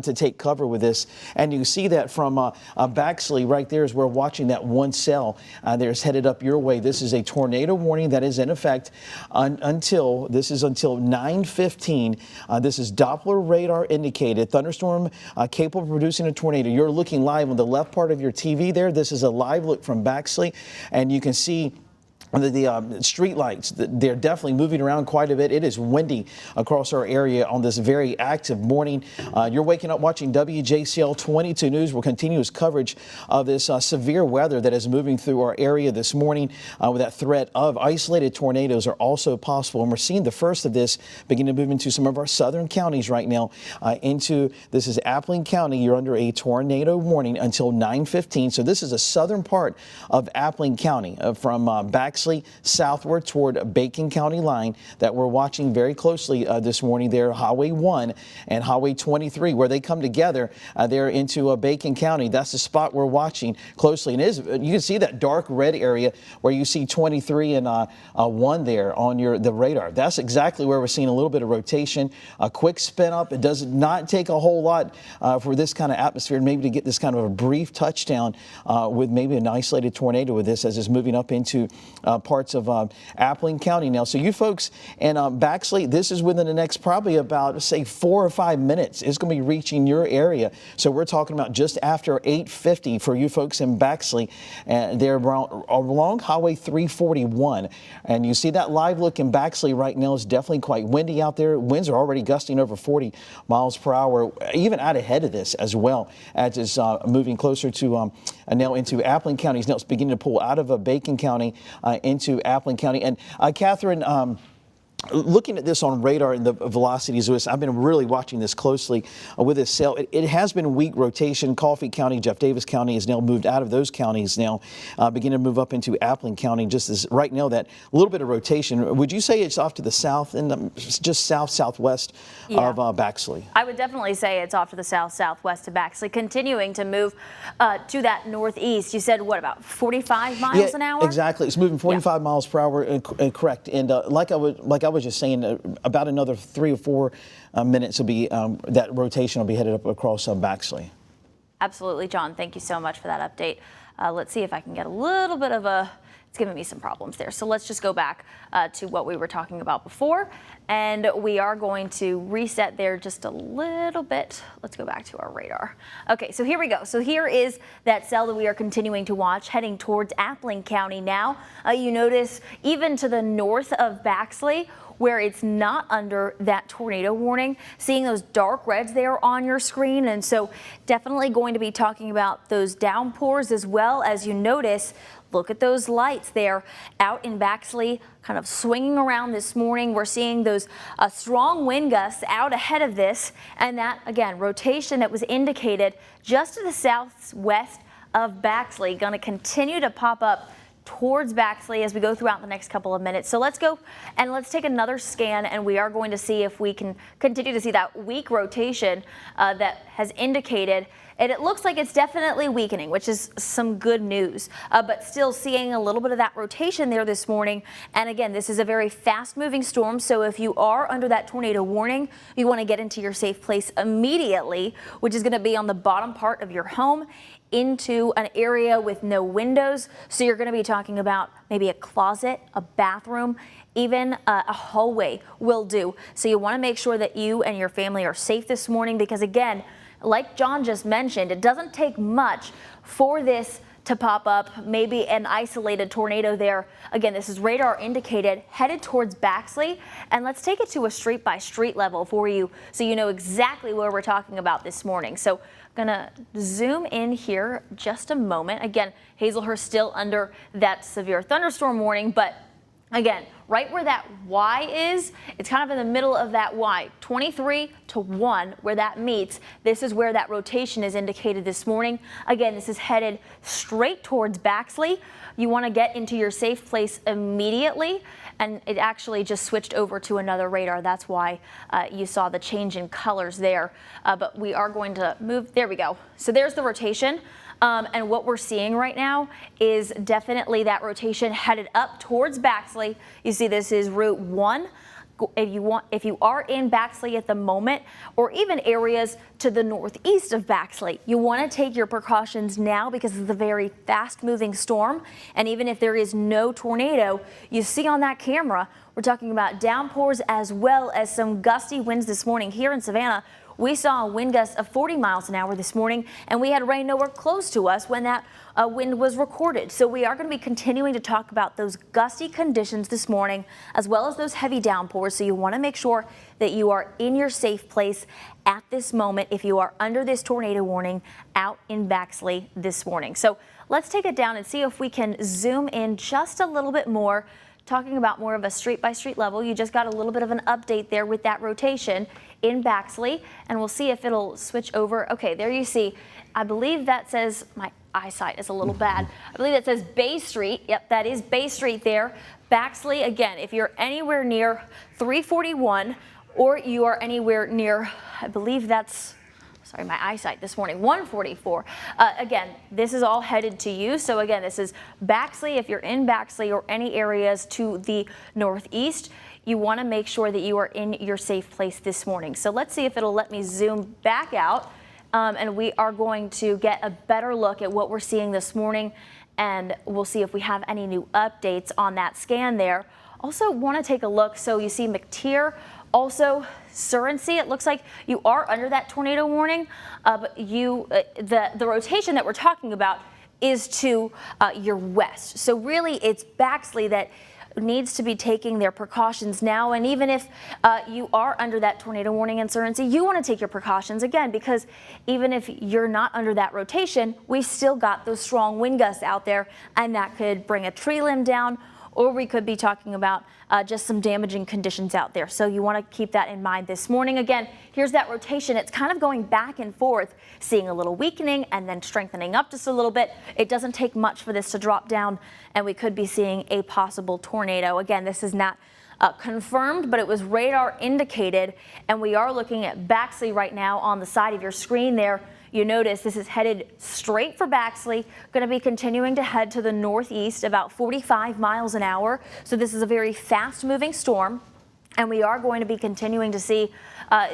to take cover with this. And you see that from Baxley right there as we're watching that one cell there's headed up your way. This is a tornado warning that is in effect until 9:15. This is Doppler radar indicated thunderstorm capable of producing a tornado. You're looking live on the left part of your TV there. This is a live look from Baxley, and you can see the street lights, they're definitely moving around quite a bit. It is windy across our area on this very active morning. You're waking up watching WJCL 22 News. We'll continuous coverage of this severe weather that is moving through our area this morning with that threat of isolated tornadoes are also possible. And we're seeing the first of this begin to move into some of our southern counties right now. This is Appling County. You're under a tornado warning until 9:15. So this is a southern part of Appling County from Baxley southward toward Bacon County line that we're watching very closely this morning there, Highway 1 and Highway 23, where they come together there into Bacon County. That's the spot we're watching closely. And you can see that dark red area where you see 23 and 1 there on the radar. That's exactly where we're seeing a little bit of rotation, a quick spin up. It does not take a whole lot for this kind of atmosphere, maybe to get this kind of a brief touchdown with maybe an isolated tornado with this as it's moving up into parts of Appling County now. So you folks in Baxley, this is within the next probably about, say, 4 or 5 minutes. It's going to be reaching your area. So we're talking about just after 8:50 for you folks in Baxley. And they're along Highway 341. And you see that live look in Baxley right now is definitely quite windy out there. Winds are already gusting over 40 miles per hour, even out ahead of this as well, as it's moving closer to now into Appling County. Now it's beginning to pull out of Bacon County into Appling County. And Catherine, looking at this on radar and the velocities of this, I've been really watching this closely with this cell. It has been weak rotation. Coffee County, Jeff Davis County has now moved out of those counties now, beginning to move up into Appling County. Just as right now, that little bit of rotation. Would you say it's off to the south and just southwest of Baxley? I would definitely say it's off to the southwest of Baxley, continuing to move to that northeast. You said what, about 45 miles an hour? Exactly. It's moving 45 miles per hour. Correct. And like I was just saying, about another 3 or 4 minutes will be that rotation will be headed up across Baxley. Absolutely, John. Thank you so much for that update. Let's see if I can get a little bit of a it's giving me some problems there. So let's just go back to what we were talking about before, and we are going to reset there just a little bit. Let's go back to our radar. Okay, so here we go. So here is that cell that we are continuing to watch heading towards Appling County now. You notice even to the north of Baxley, where it's not under that tornado warning, seeing those dark reds there on your screen. And so definitely going to be talking about those downpours, as well as you notice, look at those lights there out in Baxley, kind of swinging around this morning. We're seeing those strong wind gusts out ahead of this, and that, again, rotation that was indicated just to the southwest of Baxley, going to continue to pop up towards Baxley as we go throughout the next couple of minutes. So let's go and let's take another scan, and we are going to see if we can continue to see that weak rotation that has indicated. And it looks like it's definitely weakening, which is some good news, but still seeing a little bit of that rotation there this morning. And again, this is a very fast moving storm. So if you are under that tornado warning, you want to get into your safe place immediately, which is going to be on the bottom part of your home into an area with no windows. So you're going to be talking about maybe a closet, a bathroom, even a hallway will do. So you want to make sure that you and your family are safe this morning, because again, like John just mentioned, it doesn't take much for this to pop up, maybe an isolated tornado there. Again, this is radar indicated, headed towards Baxley, and let's take it to a street by street level for you so you know exactly where we're talking about this morning. So gonna zoom in here just a moment. Again, Hazelhurst still under that severe thunderstorm warning, but again, right where that Y is, it's kind of in the middle of that Y, 23 to 1, where that meets. This is where that rotation is indicated this morning. Again, this is headed straight towards Baxley. You want to get into your safe place immediately, and it actually just switched over to another radar. That's why you saw the change in colors there. But we are going to move. There we go. So there's the rotation. And what we're seeing right now is definitely that rotation headed up towards Baxley. You see this is Route 1. If you are in Baxley at the moment, or even areas to the northeast of Baxley, you want to take your precautions now because it's a very fast moving storm. And even if there is no tornado, you see on that camera, we're talking about downpours as well as some gusty winds this morning here in Savannah. We saw a wind gust of 40 miles an hour this morning, and we had rain nowhere close to us when that wind was recorded. So we are going to be continuing to talk about those gusty conditions this morning, as well as those heavy downpours. So you want to make sure that you are in your safe place at this moment if you are under this tornado warning out in Baxley this morning. So let's take it down and see if we can zoom in just a little bit more, talking about more of a street by street level. You just got a little bit of an update there with that rotation in Baxley, and we'll see if it'll switch over. Okay, there you see, I believe that says, my eyesight is a little bad. I believe that says Bay Street. Yep, that is Bay Street there. Baxley, again, if you're anywhere near 341 or you are anywhere near, I believe that's, sorry, my eyesight this morning, 144. Again, this is all headed to you. So again, this is Baxley. If you're in Baxley or any areas to the northeast, you want to make sure that you are in your safe place this morning. So let's see if it'll let me zoom back out, and we are going to get a better look at what we're seeing this morning, and we'll see if we have any new updates on that scan there. Also want to take a look. So you see McTier, also Surrency. It looks like you are under that tornado warning, but the rotation that we're talking about is to your west. So really it's Baxley that needs to be taking their precautions now. And even if you are under that tornado warning in Surrency, you want to take your precautions again, because even if you're not under that rotation, we still got those strong wind gusts out there, and that could bring a tree limb down, or we could be talking about just some damaging conditions out there. So you want to keep that in mind this morning. Again, here's that rotation. It's kind of going back and forth, seeing a little weakening and then strengthening up just a little bit. It doesn't take much for this to drop down, and we could be seeing a possible tornado. Again, this is not confirmed, but it was radar indicated, and we are looking at Baxley right now on the side of your screen there. You notice this is headed straight for Baxley, going to be continuing to head to the northeast about 45 miles an hour. So this is a very fast moving storm, and we are going to be continuing to see,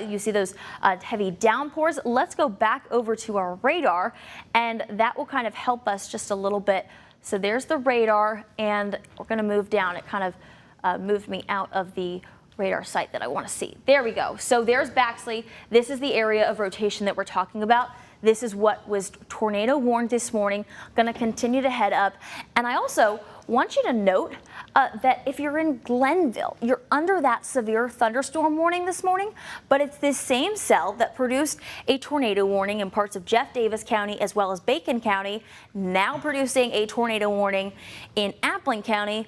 you see those heavy downpours. Let's go back over to our radar, and that will kind of help us just a little bit So there's the radar, and we're going to move down. It kind of moved me out of the radar site that I want to see. There we go. So there's Baxley. This is the area of rotation that we're talking about. This is what was tornado warned this morning. Going to continue to head up. And I also want you to note that if you're in Glenville, you're under that severe thunderstorm warning this morning, but it's this same cell that produced a tornado warning in parts of Jeff Davis County as well as Bacon County, now producing a tornado warning in Appling County.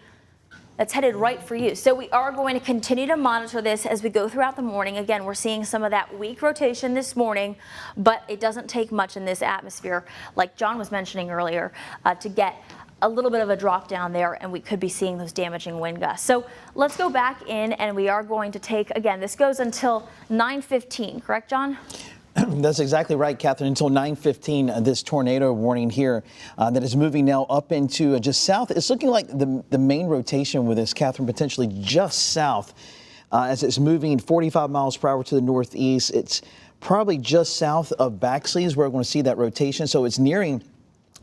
That's headed right for you. So we are going to continue to monitor this as we go throughout the morning. Again, we're seeing some of that weak rotation this morning, but it doesn't take much in this atmosphere, like John was mentioning earlier, to get a little bit of a drop down there, and we could be seeing those damaging wind gusts. So let's go back in, and we are going to take, again, this goes until 9:15, correct, John? That's exactly right, Catherine. Until 9:15, this tornado warning here that is moving now up into just south. It's looking like the main rotation with this, Catherine, potentially just south as it's moving 45 miles per hour to the northeast. It's probably just south of Baxley is where we're going to see that rotation. So it's nearing.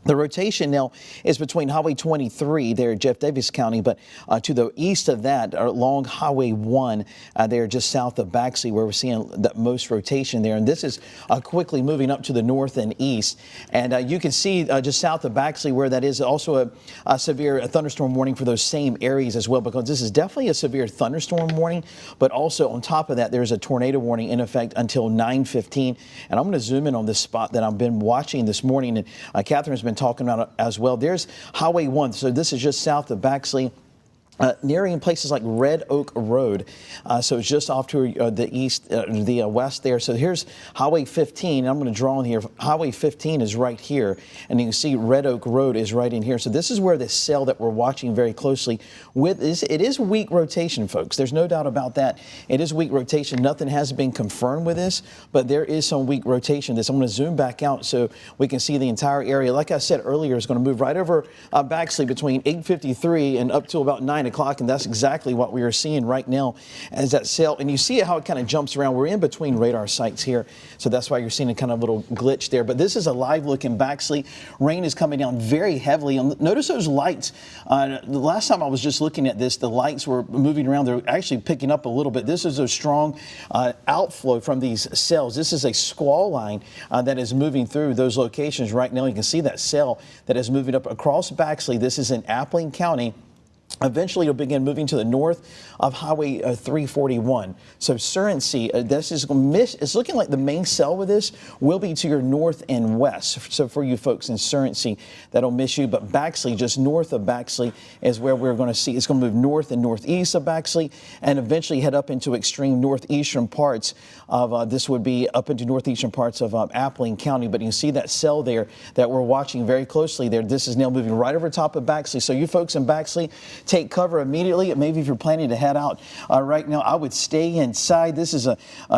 The rotation now is between Highway 23 there in Jeff Davis County, but to the east of that along Highway 1 there just south of Baxley where we're seeing the most rotation there. And this is quickly moving up to the north and east. And you can see just south of Baxley where that is also a severe thunderstorm warning for those same areas as well, because this is definitely a severe thunderstorm warning. But also on top of that, there's a tornado warning in effect until 9:15. And I'm going to zoom in on this spot that I've been watching this morning. And Catherine's been talking about it as well. There's Highway 1. So this is just south of Baxley. Nearing places like Red Oak Road. So it's just off to the east, the west there. So here's Highway 15. I'm going to draw on here. Highway 15 is right here. And you can see Red Oak Road is right in here. So this is where this cell that we're watching very closely with is. It is weak rotation, folks. There's no doubt about that. It is weak rotation. Nothing has been confirmed with this, but there is some weak rotation. This I'm going to zoom back out so we can see the entire area. Like I said earlier, it's going to move right over Baxley between 8:53 and up to about 9 o'clock, and that's exactly what we are seeing right now as that cell. And you see how it kind of jumps around. We're in between radar sites here, so that's why you're seeing a kind of little glitch there. But this is a live look in Baxley. Rain is coming down very heavily. And notice those lights. The last time I was just looking at this, the lights were moving around. They're actually picking up a little bit. This is a strong outflow from these cells. This is a squall line that is moving through those locations right now. You can see that cell that is moving up across Baxley. This is in Appling County. Eventually, it'll begin moving to the north of Highway 341. So Surrency, this is it's looking like the main cell with this will be to your north and west. So for you folks in Surrency, that'll miss you. But Baxley, just north of Baxley, is where we're going to see. It's going to move north and northeast of Baxley, and eventually head up into extreme northeastern parts of this would be up into northeastern parts of Appling County. But you can see that cell there that we're watching very closely there. This is now moving right over top of Baxley. So you folks in Baxley, take cover immediately. Maybe if you're planning to head out right now, I would stay inside. This is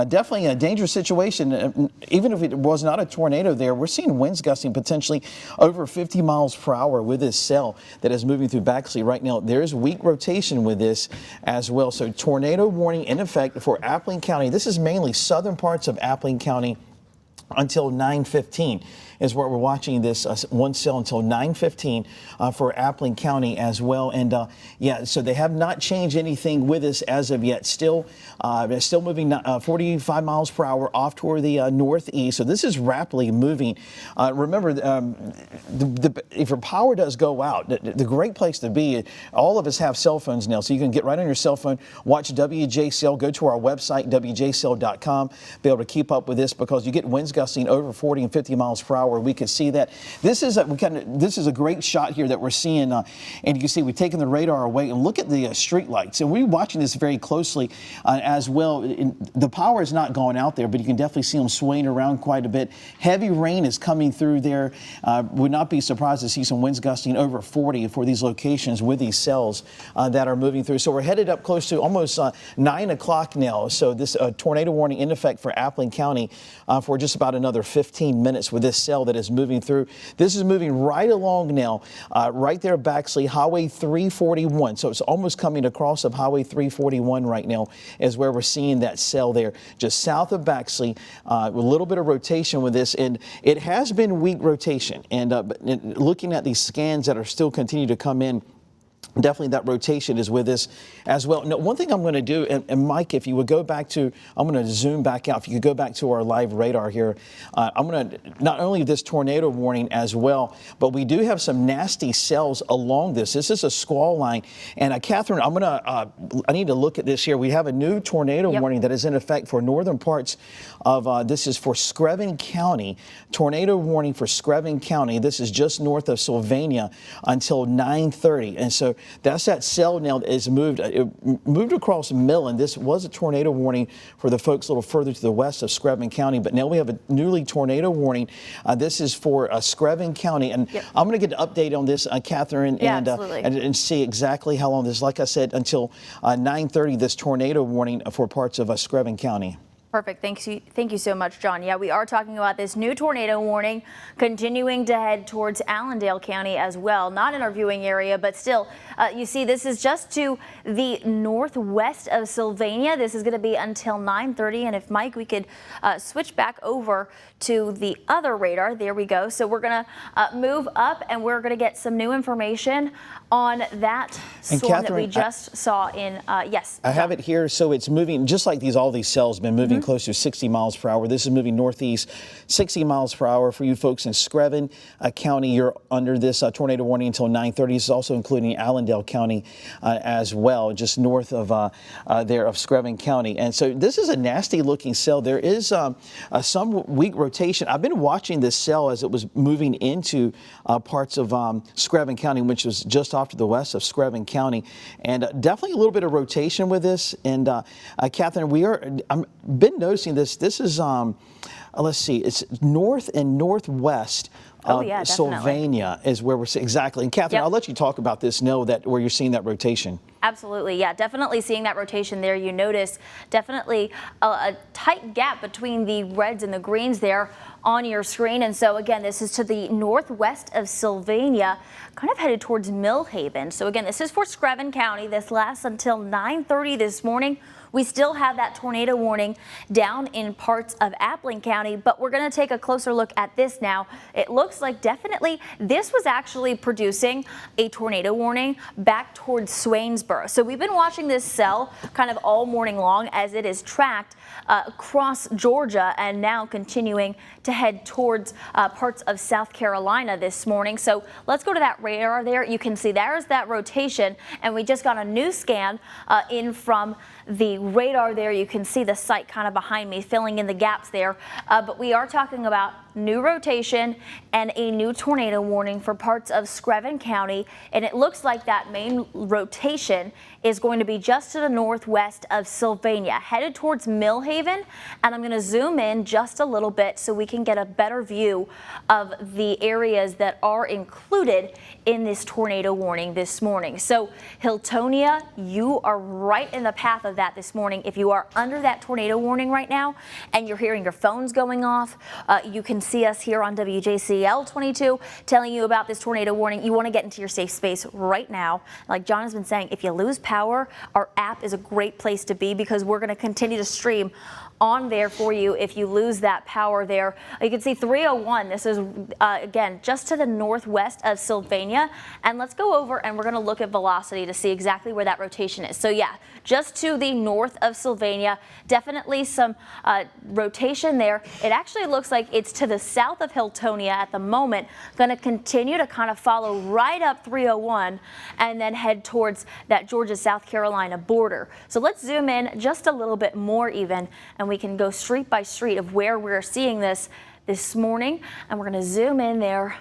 definitely a dangerous situation. Even if it was not a tornado there, we're seeing winds gusting potentially over 50 miles per hour with this cell that is moving through Baxley right now. There is weak rotation with this as well. So tornado warning in effect for Appling County. This is mainly southern parts of Appling County until 9:15 is where we're watching this one cell until 9:15 for Appling County as well. And yeah, so they have not changed anything with us as of yet. Still, they're still moving 45 miles per hour off toward the northeast. So this is rapidly moving. Remember, if your power does go out, the great place to be, all of us have cell phones now, so you can get right on your cell phone, watch WJCL, go to our website, WJCL.com, be able to keep up with this because you get winds gusting over 40 and 50 miles per hour. We can see that. This is a great shot here that we're seeing, and you can see we've taken the radar away and look at the street lights. And we're watching this very closely as well. The power is not going out there, but you can definitely see them swaying around quite a bit. Heavy rain is coming through there. Would not be surprised to see some winds gusting over 40 for these locations with these cells that are moving through. So we're headed up close to almost 9 o'clock now. So this tornado warning in effect for Appling County for just about another 15 minutes with this cell cell that is moving through. This is moving right along now, right there, Baxley, Highway 341. So it's almost coming across of Highway 341 right now is where we're seeing that cell there, just south of Baxley. A little bit of rotation with this, and it has been weak rotation. And looking at these scans that are still continue to come in, definitely that rotation is with us as well. Now, one thing I'm going to do, and Mike, if you would go back to, I'm going to zoom back out. If you could go back to our live radar here, I'm going to, not only this tornado warning as well, but we do have some nasty cells along this. This is a squall line. And Catherine, I'm going to, I need to look at this here. We have a new tornado warning that is in effect for northern parts of, this is for Screven County. Tornado warning for Screven County. This is just north of Sylvania until 9:30. And so that's that cell now that is moved. It moved across Millen. This was a tornado warning for the folks a little further to the west of Screven County, but now we have a newly tornado warning. This is for Screven County, and I'm going to get an update on this, Catherine, and see exactly how long this. Like I said, until 9:30, this tornado warning for parts of Screven County. Perfect. Thank you so much, John. Yeah, we are talking about this new tornado warning continuing to head towards Allendale County as well. Not in our viewing area, but still, you see, this is just to the northwest of Sylvania. This is going to be until 9:30. And if Mike, we could switch back over to the other radar. There we go. So we're going to move up, and we're going to get some new information on that storm that we just saw in, yes. I have it here. So it's moving just like all these cells been moving close to 60 miles per hour. This is moving northeast 60 miles per hour for you folks in Screven County. You're under this tornado warning until 9:30. This is also including Allendale County as well, just north of there of Screven County. And so this is a nasty looking cell. There is some weak rotation. I've been watching this cell as it was moving into parts of Screven County, which was just off to the west of Screven County, and definitely a little bit of rotation with this. And Catherine, I'm been noticing this. This is let's see, it's north and northwest of Sylvania is where we're seeing exactly. And Catherine, I'll let you talk about this. Know that where you're seeing that rotation. Absolutely, yeah, definitely seeing that rotation there. You notice definitely a tight gap between the reds and the greens there on your screen. And so again, this is to the northwest of Sylvania, kind of headed towards Millhaven. So again, this is for Screven County. This lasts until 9:30 this morning. We still have that tornado warning down in parts of Appling County, but we're going to take a closer look at this now. It looks like definitely this was actually producing a tornado warning back towards Swainsboro. So we've been watching this cell kind of all morning long as it is tracked across Georgia and now continuing to head towards parts of South Carolina this morning. So let's go to that radar there. You can see there's that rotation, and we just got a new scan in from the radar there. You can see the site kind of behind me filling in the gaps there, but we are talking about new rotation and a new tornado warning for parts of Screven County, and it looks like that main rotation is going to be just to the northwest of Sylvania, headed towards Millhaven. And I'm going to zoom in just a little bit so we can get a better view of the areas that are included in this tornado warning this morning. So Hiltonia, you are right in the path of that this morning. If you are under that tornado warning right now and you're hearing your phones going off, you can see us here on WJCL 22 telling you about this tornado warning. You want to get into your safe space right now. Like John has been saying, if you lose power, our app is a great place to be because we're going to continue to stream on there for you if you lose that power there. You can see 301. This is, again, just to the northwest of Sylvania. And let's go over and we're going to look at velocity to see exactly where that rotation is. So, yeah, just to the north of Sylvania, definitely some rotation there. It actually looks like it's to the south of Hiltonia at the moment. Going to continue to kind of follow right up 301 and then head towards that Georgia-South Carolina border. So let's zoom in just a little bit more even, and we can go street by street of where we're seeing this morning. And we're going to zoom in there.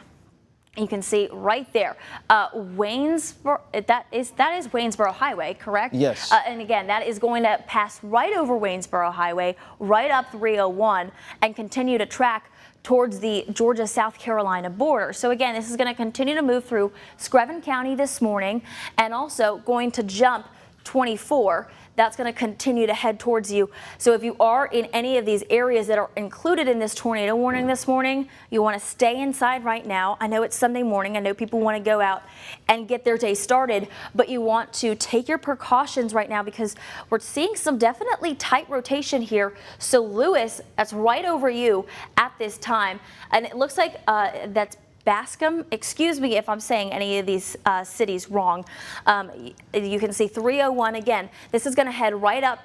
You can see right there, Waynesboro, that is Waynesboro Highway, correct? Yes. And again, that is going to pass right over Waynesboro Highway, right up 301, and continue to track towards the Georgia-South Carolina border. So again, this is going to continue to move through Screven County this morning, and also going to jump 24. that's going to continue to head towards you. So if you are in any of these areas that are included in this tornado warning this morning, you want to stay inside right now. I know it's Sunday morning. I know people want to go out and get their day started, but you want to take your precautions right now because we're seeing some definitely tight rotation here. So Lewis, that's right over you at this time. And it looks like that's Bascom. Excuse me if I'm saying any of these cities wrong. You can see 301 again. This is going to head right up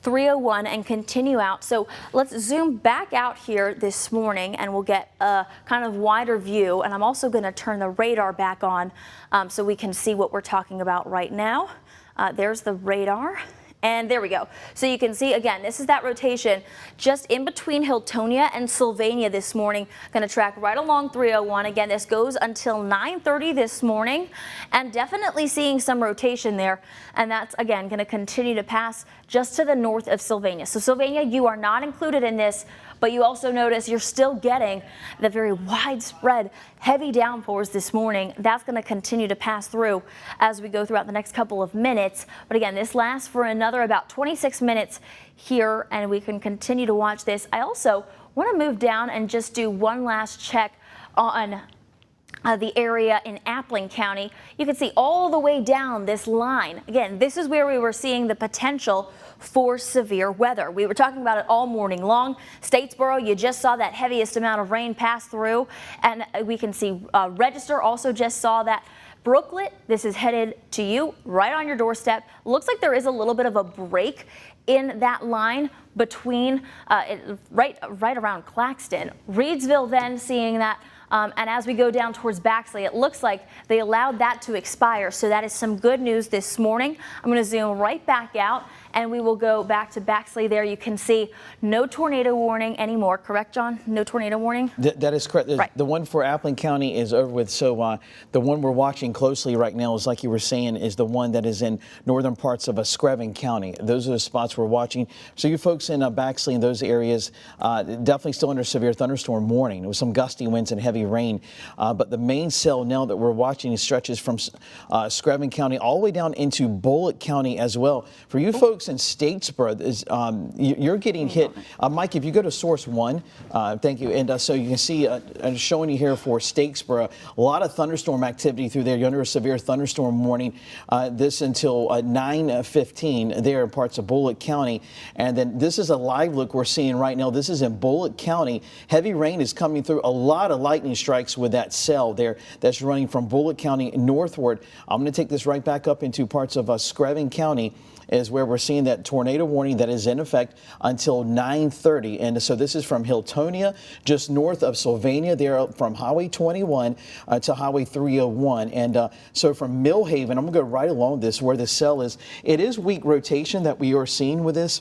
301 and continue out. So let's zoom back out here this morning and we'll get a kind of wider view. And I'm also going to turn the radar back on so we can see what we're talking about right now. There's the radar. And there we go. So you can see, again, this is that rotation just in between Hiltonia and Sylvania this morning. Going to track right along 301. Again, this goes until 9:30 this morning and definitely seeing some rotation there. And that's, again, going to continue to pass just to the north of Sylvania. So Sylvania, you are not included in this, but you also notice you're still getting the very widespread heavy downpours this morning. That's going to continue to pass through as we go throughout the next couple of minutes. But again, this lasts for another about 26 minutes here, and we can continue to watch this. I also want to move down and just do one last check on the area in Appling County. You can see all the way down this line. Again, this is where we were seeing the potential for severe weather. We were talking about it all morning long. Statesboro, you just saw that heaviest amount of rain pass through, and we can see Register also just saw that. Brooklet, this is headed to you right on your doorstep. Looks like there is a little bit of a break in that line between right around Claxton. Reedsville then seeing that. And as we go down towards Baxley, it looks like they allowed that to expire. So that is some good news this morning. I'm going to zoom right back out and we will go back to Baxley. There you can see no tornado warning anymore. Correct, John? No tornado warning? That is correct. Right. The one for Appling County is over with. So the one we're watching closely right now is, like you were saying, is the one that is in northern parts of Screven County. Those are the spots we're watching. So you folks in Baxley and those areas definitely still under severe thunderstorm warning with some gusty winds and heavy rain. But the main cell now that we're watching stretches from Screven County all the way down into Bullitt County as well. For you folks in Statesboro, you're getting hit. Mike, if you go to source one, thank you. And so you can see, I'm showing you here for Statesboro, a lot of thunderstorm activity through there. You're under a severe thunderstorm warning. This until 9:15 there in parts of Bullitt County. And then this is a live look we're seeing right now. This is in Bullitt County. Heavy rain is coming through. A lot of lightning strikes with that cell there that's running from Bullitt County northward. I'm going to take this right back up into parts of Screven County, is where we're seeing that tornado warning that is in effect until 9:30. And so this is from Hiltonia, just north of Sylvania, there from Highway 21 to Highway 301. And so from Millhaven, I'm going to go right along this where the cell is. It is weak rotation that we are seeing with this.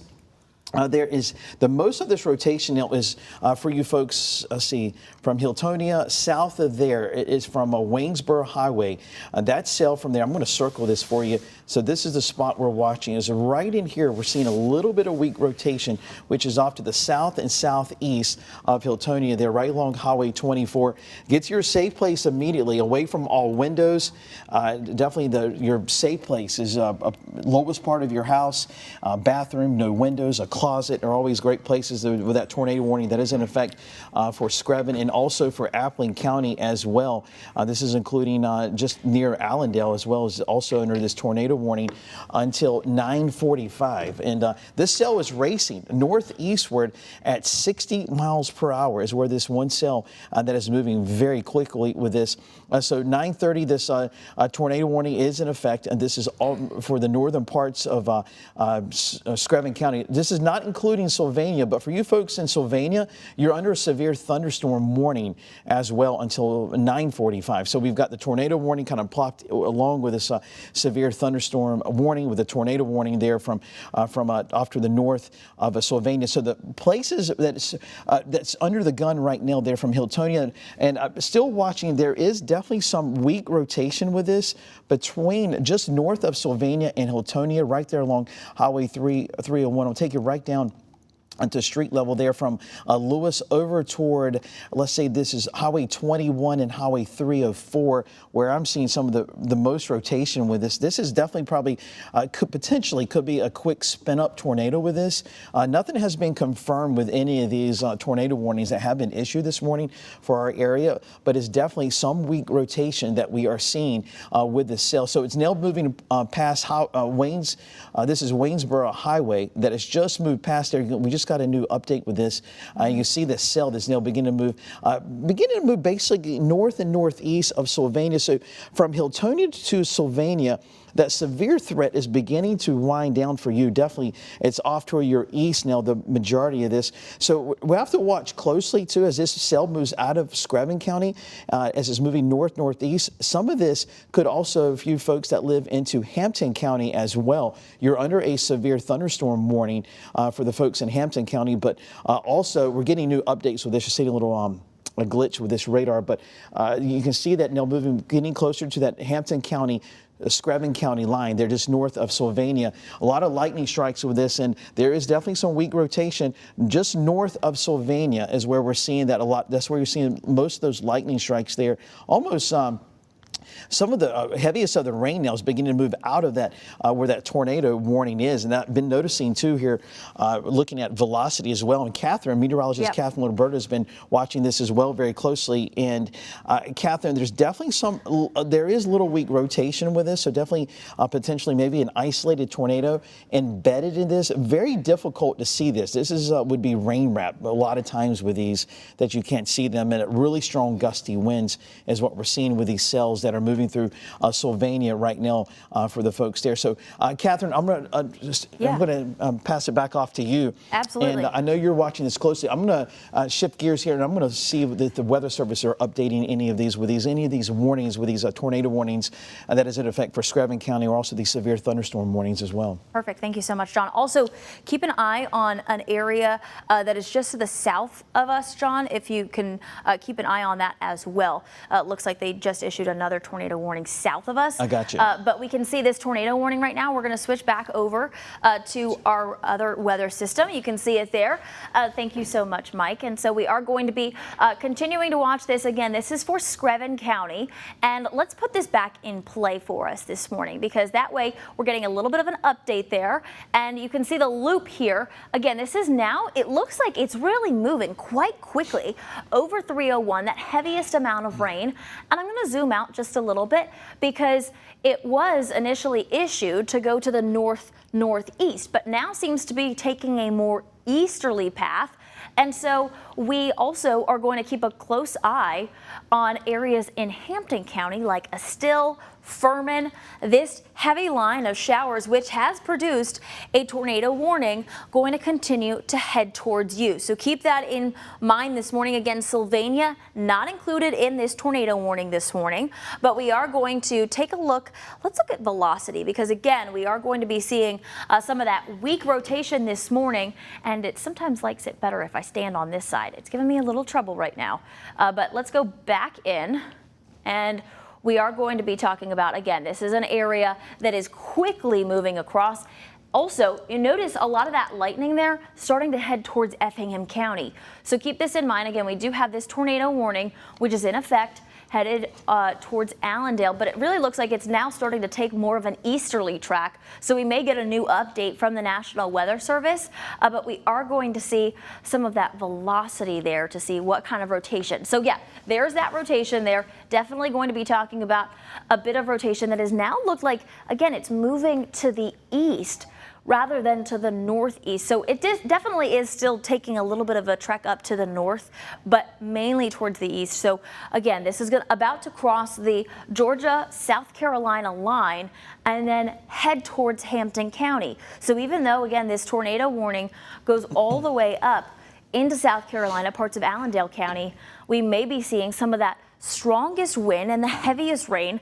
There is the most of this rotation now is for you folks, see, from Hiltonia south of there. It is from Waynesboro Highway. That cell from there, I'm going to circle this for you. So this is the spot we're watching. Is right in here. We're seeing a little bit of weak rotation, which is off to the south and southeast of Hiltonia there, right along Highway 24. Get to your safe place immediately, away from all windows. Definitely your safe place is lowest part of your house, bathroom, no windows, a closet are always great places with that tornado warning that is in effect for Screven and also for Appling County as well. This is including just near Allendale as well as also under this tornado warning until 9:45. And this cell is racing northeastward at 60 miles per hour is where this one cell that is moving very quickly with this. So 9:30, this tornado warning is in effect, and this is all for the northern parts of Screven County. This is not including Sylvania, but for you folks in Sylvania, you're under a severe thunderstorm warning as well until 9:45. So we've got the tornado warning kind of plopped along with this severe thunderstorm warning with a tornado warning there from off to the north of Sylvania. So the places that's under the gun right now there from Hiltonia, and still watching, there is definitely some weak rotation with this between just north of Sylvania and Hiltonia, right there along Highway 301. I'll take you right down to street level there from Lewis over toward, let's say this is Highway 21 and Highway 304, where I'm seeing some of the most rotation with this. This is definitely probably could be a quick spin up tornado with this. Nothing has been confirmed with any of these tornado warnings that have been issued this morning for our area, but it's definitely some weak rotation that we are seeing with this cell. So it's now moving past this is Waynesboro Highway that has just moved past there. We just got a new update with this. You see this cell that's now beginning to move basically north and northeast of Sylvania. So from Hiltonia to Sylvania, that severe threat is beginning to wind down for you. Definitely, it's off to your east now, the majority of this. So we have to watch closely, too, as this cell moves out of Screven County, as it's moving north-northeast. Some of this could also, for you folks that live into Hampton County as well, you're under a severe thunderstorm warning for the folks in Hampton County. But also, we're getting new updates with this. You're seeing a little a glitch with this radar, but you can see that now getting closer to that Hampton County, Screven County line. They're just north of Sylvania. A lot of lightning strikes with this, and there is definitely some weak rotation. Just north of Sylvania is where we're seeing that a lot. That's where you're seeing most of those lightning strikes there. Almost some of the heaviest of the rain now is beginning to move out of that where that tornado warning is. And I've been noticing too here, looking at velocity as well. And Catherine, meteorologist Catherine Roberta, has been watching this as well very closely. And Catherine, there's definitely there is little weak rotation with this. So definitely potentially maybe an isolated tornado embedded in this. Very difficult to see this. This is would be rain wrap a lot of times with these that you can't see them. And really strong gusty winds is what we're seeing with these cells that are moving through Sylvania right now for the folks there. So, Catherine, I'm going to pass it back off to you. Absolutely. And I know you're watching this closely. I'm going to shift gears here, and I'm going to see if the Weather Service are updating any of these warnings, with these tornado warnings that is in effect for Screven County, or also these severe thunderstorm warnings as well. Perfect. Thank you so much, John. Also, keep an eye on an area that is just to the south of us, John, if you can keep an eye on that as well. Looks like they just issued another tornado warning south of us. I got you. But we can see this tornado warning right now. We're going to switch back over to our other weather system. You can see it there. Thank you so much, Mike. And so we are going to be continuing to watch this. Again, this is for Screven County. And let's put this back in play for us this morning, because that way we're getting a little bit of an update there. And you can see the loop here. Again, this is now, it looks like it's really moving quite quickly over 301, that heaviest amount of rain. And I'm going to zoom out just a little bit, because it was initially issued to go to the northeast, but now seems to be taking a more easterly path. And so we also are going to keep a close eye on areas in Hampton County like Estill, Furman, this heavy line of showers, which has produced a tornado warning, going to continue to head towards you. So keep that in mind this morning. Again, Sylvania not included in this tornado warning this morning, but we are going to take a look. Let's look at velocity, because again, we are going to be seeing some of that weak rotation this morning, and it sometimes likes it better if I stand on this side. It's giving me a little trouble right now, but let's go back in, and we are going to be talking about, again, this is an area that is quickly moving across. Also, you notice a lot of that lightning there starting to head towards Effingham County. So keep this in mind. Again, we do have this tornado warning, which is in effect, headed towards Allendale, but it really looks like it's now starting to take more of an easterly track. So we may get a new update from the National Weather Service, but we are going to see some of that velocity there to see what kind of rotation. So yeah, there's that rotation there. Definitely going to be talking about a bit of rotation that has now looked like, again, it's moving to the east rather than to the northeast. So it definitely is still taking a little bit of a trek up to the north, but mainly towards the east. So again, this is about to cross the Georgia-South Carolina line and then head towards Hampton County. So even though, again, this tornado warning goes all the way up into South Carolina, parts of Allendale County, we may be seeing some of that strongest wind and the heaviest rain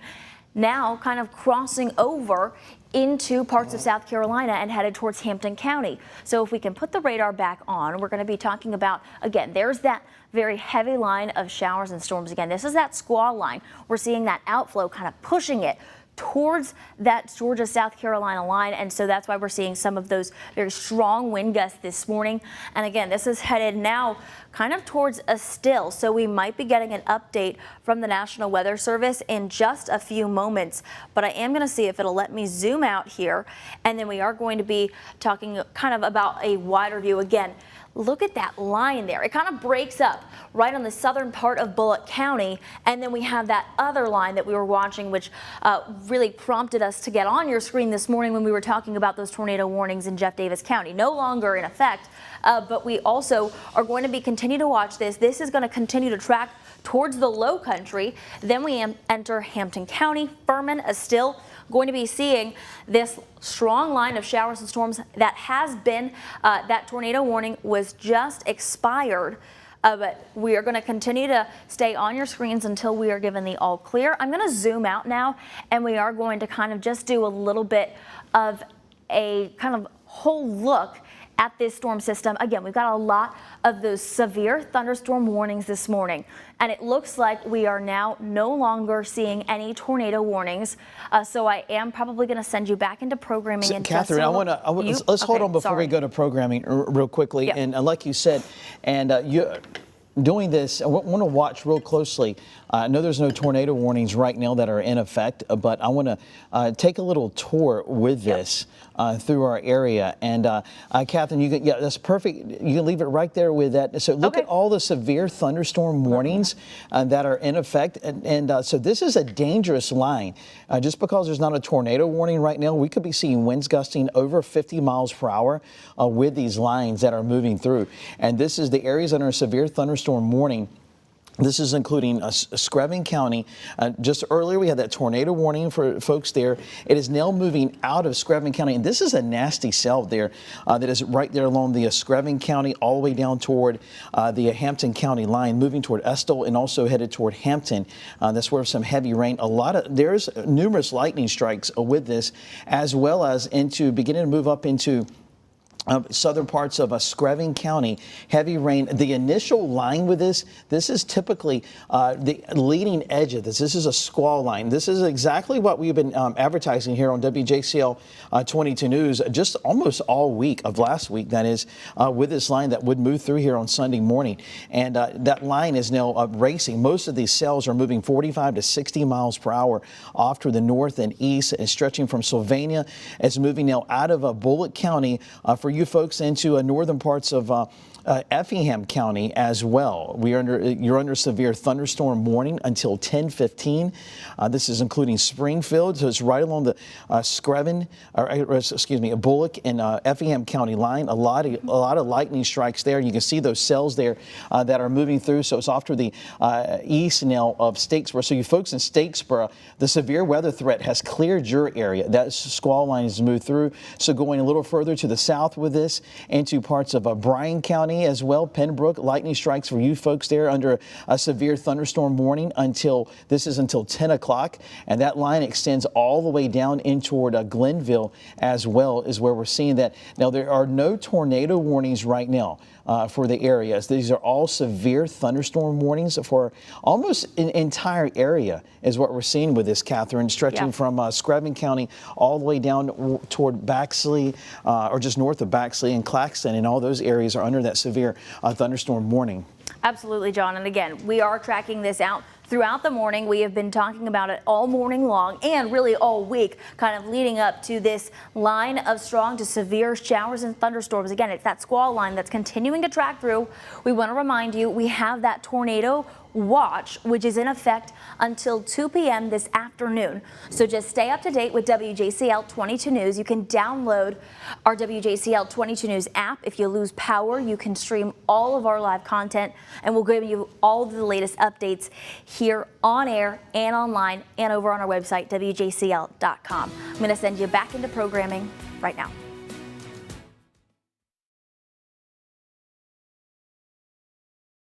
now kind of crossing over into parts of South Carolina and headed towards Hampton County. So if we can put the radar back on, we're going to be talking about, again, there's that very heavy line of showers and storms. Again, this is that squall line. We're seeing that outflow kind of pushing it towards that Georgia-South Carolina line, and so that's why we're seeing some of those very strong wind gusts this morning. And again, this is headed now kind of towards a still, so we might be getting an update from the National Weather Service in just a few moments. But I am going to see if it'll let me zoom out here, and then we are going to be talking kind of about a wider view again. Look at that line there. It kind of breaks up right on the southern part of Bullock County, and then we have that other line that we were watching, which really prompted us to get on your screen this morning when we were talking about those tornado warnings in Jeff Davis County. No longer in effect, but we also are going to be continue to watch this. This is going to continue to track towards the low country. Then we enter Hampton County, Furman, still going to be seeing this strong line of showers and storms that has been, that tornado warning was just expired. But we are going to continue to stay on your screens until we are given the all clear. I'm going to zoom out now, and we are going to kind of just do a little bit of a kind of whole look at this storm system. Again, we've got a lot of those severe thunderstorm warnings this morning, and it looks like we are now no longer seeing any tornado warnings. So I am probably going to send you back into programming. So, Catherine, let's hold on before we go to programming real quickly. Yep. And like you said, and doing this, I want to watch real closely. I know there's no tornado warnings right now that are in effect, but I want to take a little tour with this through our area. And Catherine, that's perfect. You can leave it right there with that. So look at all the severe thunderstorm warnings that are in effect. And so this is a dangerous line. Just because there's not a tornado warning right now, we could be seeing winds gusting over 50 miles per hour with these lines that are moving through. And this is the areas under a severe thunderstorm warning. This is including Screven County. Just earlier, we had that tornado warning for folks there. It is now moving out of Screven County, and this is a nasty cell there that is right there along the Screven County, all the way down toward the Hampton County line, moving toward Estill and also headed toward Hampton. That's where some heavy rain. There's numerous lightning strikes with this, as well as beginning to move up into southern parts of Screven County, heavy rain. The initial line with this is typically the leading edge of this. This is a squall line. This is exactly what we've been advertising here on WJCL 22 News just almost all week of last week, that is, with this line that would move through here on Sunday morning. And that line is now racing. Most of these cells are moving 45 to 60 miles per hour off to the north and east, and stretching from Sylvania. It's moving now out of Bullock County for you folks into northern parts of Effingham County as well. You're under severe thunderstorm warning until 10:15. This is including Springfield, so it's right along the Bullock and Effingham County line. A lot of lightning strikes there. You can see those cells there that are moving through. So it's off to the east now of Statesboro. So you folks in Statesboro, the severe weather threat has cleared your area. That squall line has moved through. So going a little further to the south with this, into parts of Bryan County as well, Pembroke, lightning strikes for you folks there under a severe thunderstorm warning until 10 o'clock. And that line extends all the way down in toward Glenville as well, is where we're seeing that. Now, there are no tornado warnings right now for the areas. These are all severe thunderstorm warnings for almost an entire area is what we're seeing with this, Catherine, stretching from Screven County all the way down toward Baxley or just north of Baxley and Claxton, and all those areas are under that severe thunderstorm warning. Absolutely, John. And again, we are tracking this out throughout the morning. We have been talking about it all morning long and really all week, kind of leading up to this line of strong to severe showers and thunderstorms. Again, it's that squall line that's continuing to track through. We want to remind you, we have that tornado watch, which is in effect until 2 p.m. this afternoon. So just stay up to date with WJCL 22 News. You can download our WJCL 22 News app. If you lose power, you can stream all of our live content, and we'll give you all of the latest updates here on air and online and over on our website, WJCL.com. I'm going to send you back into programming right now.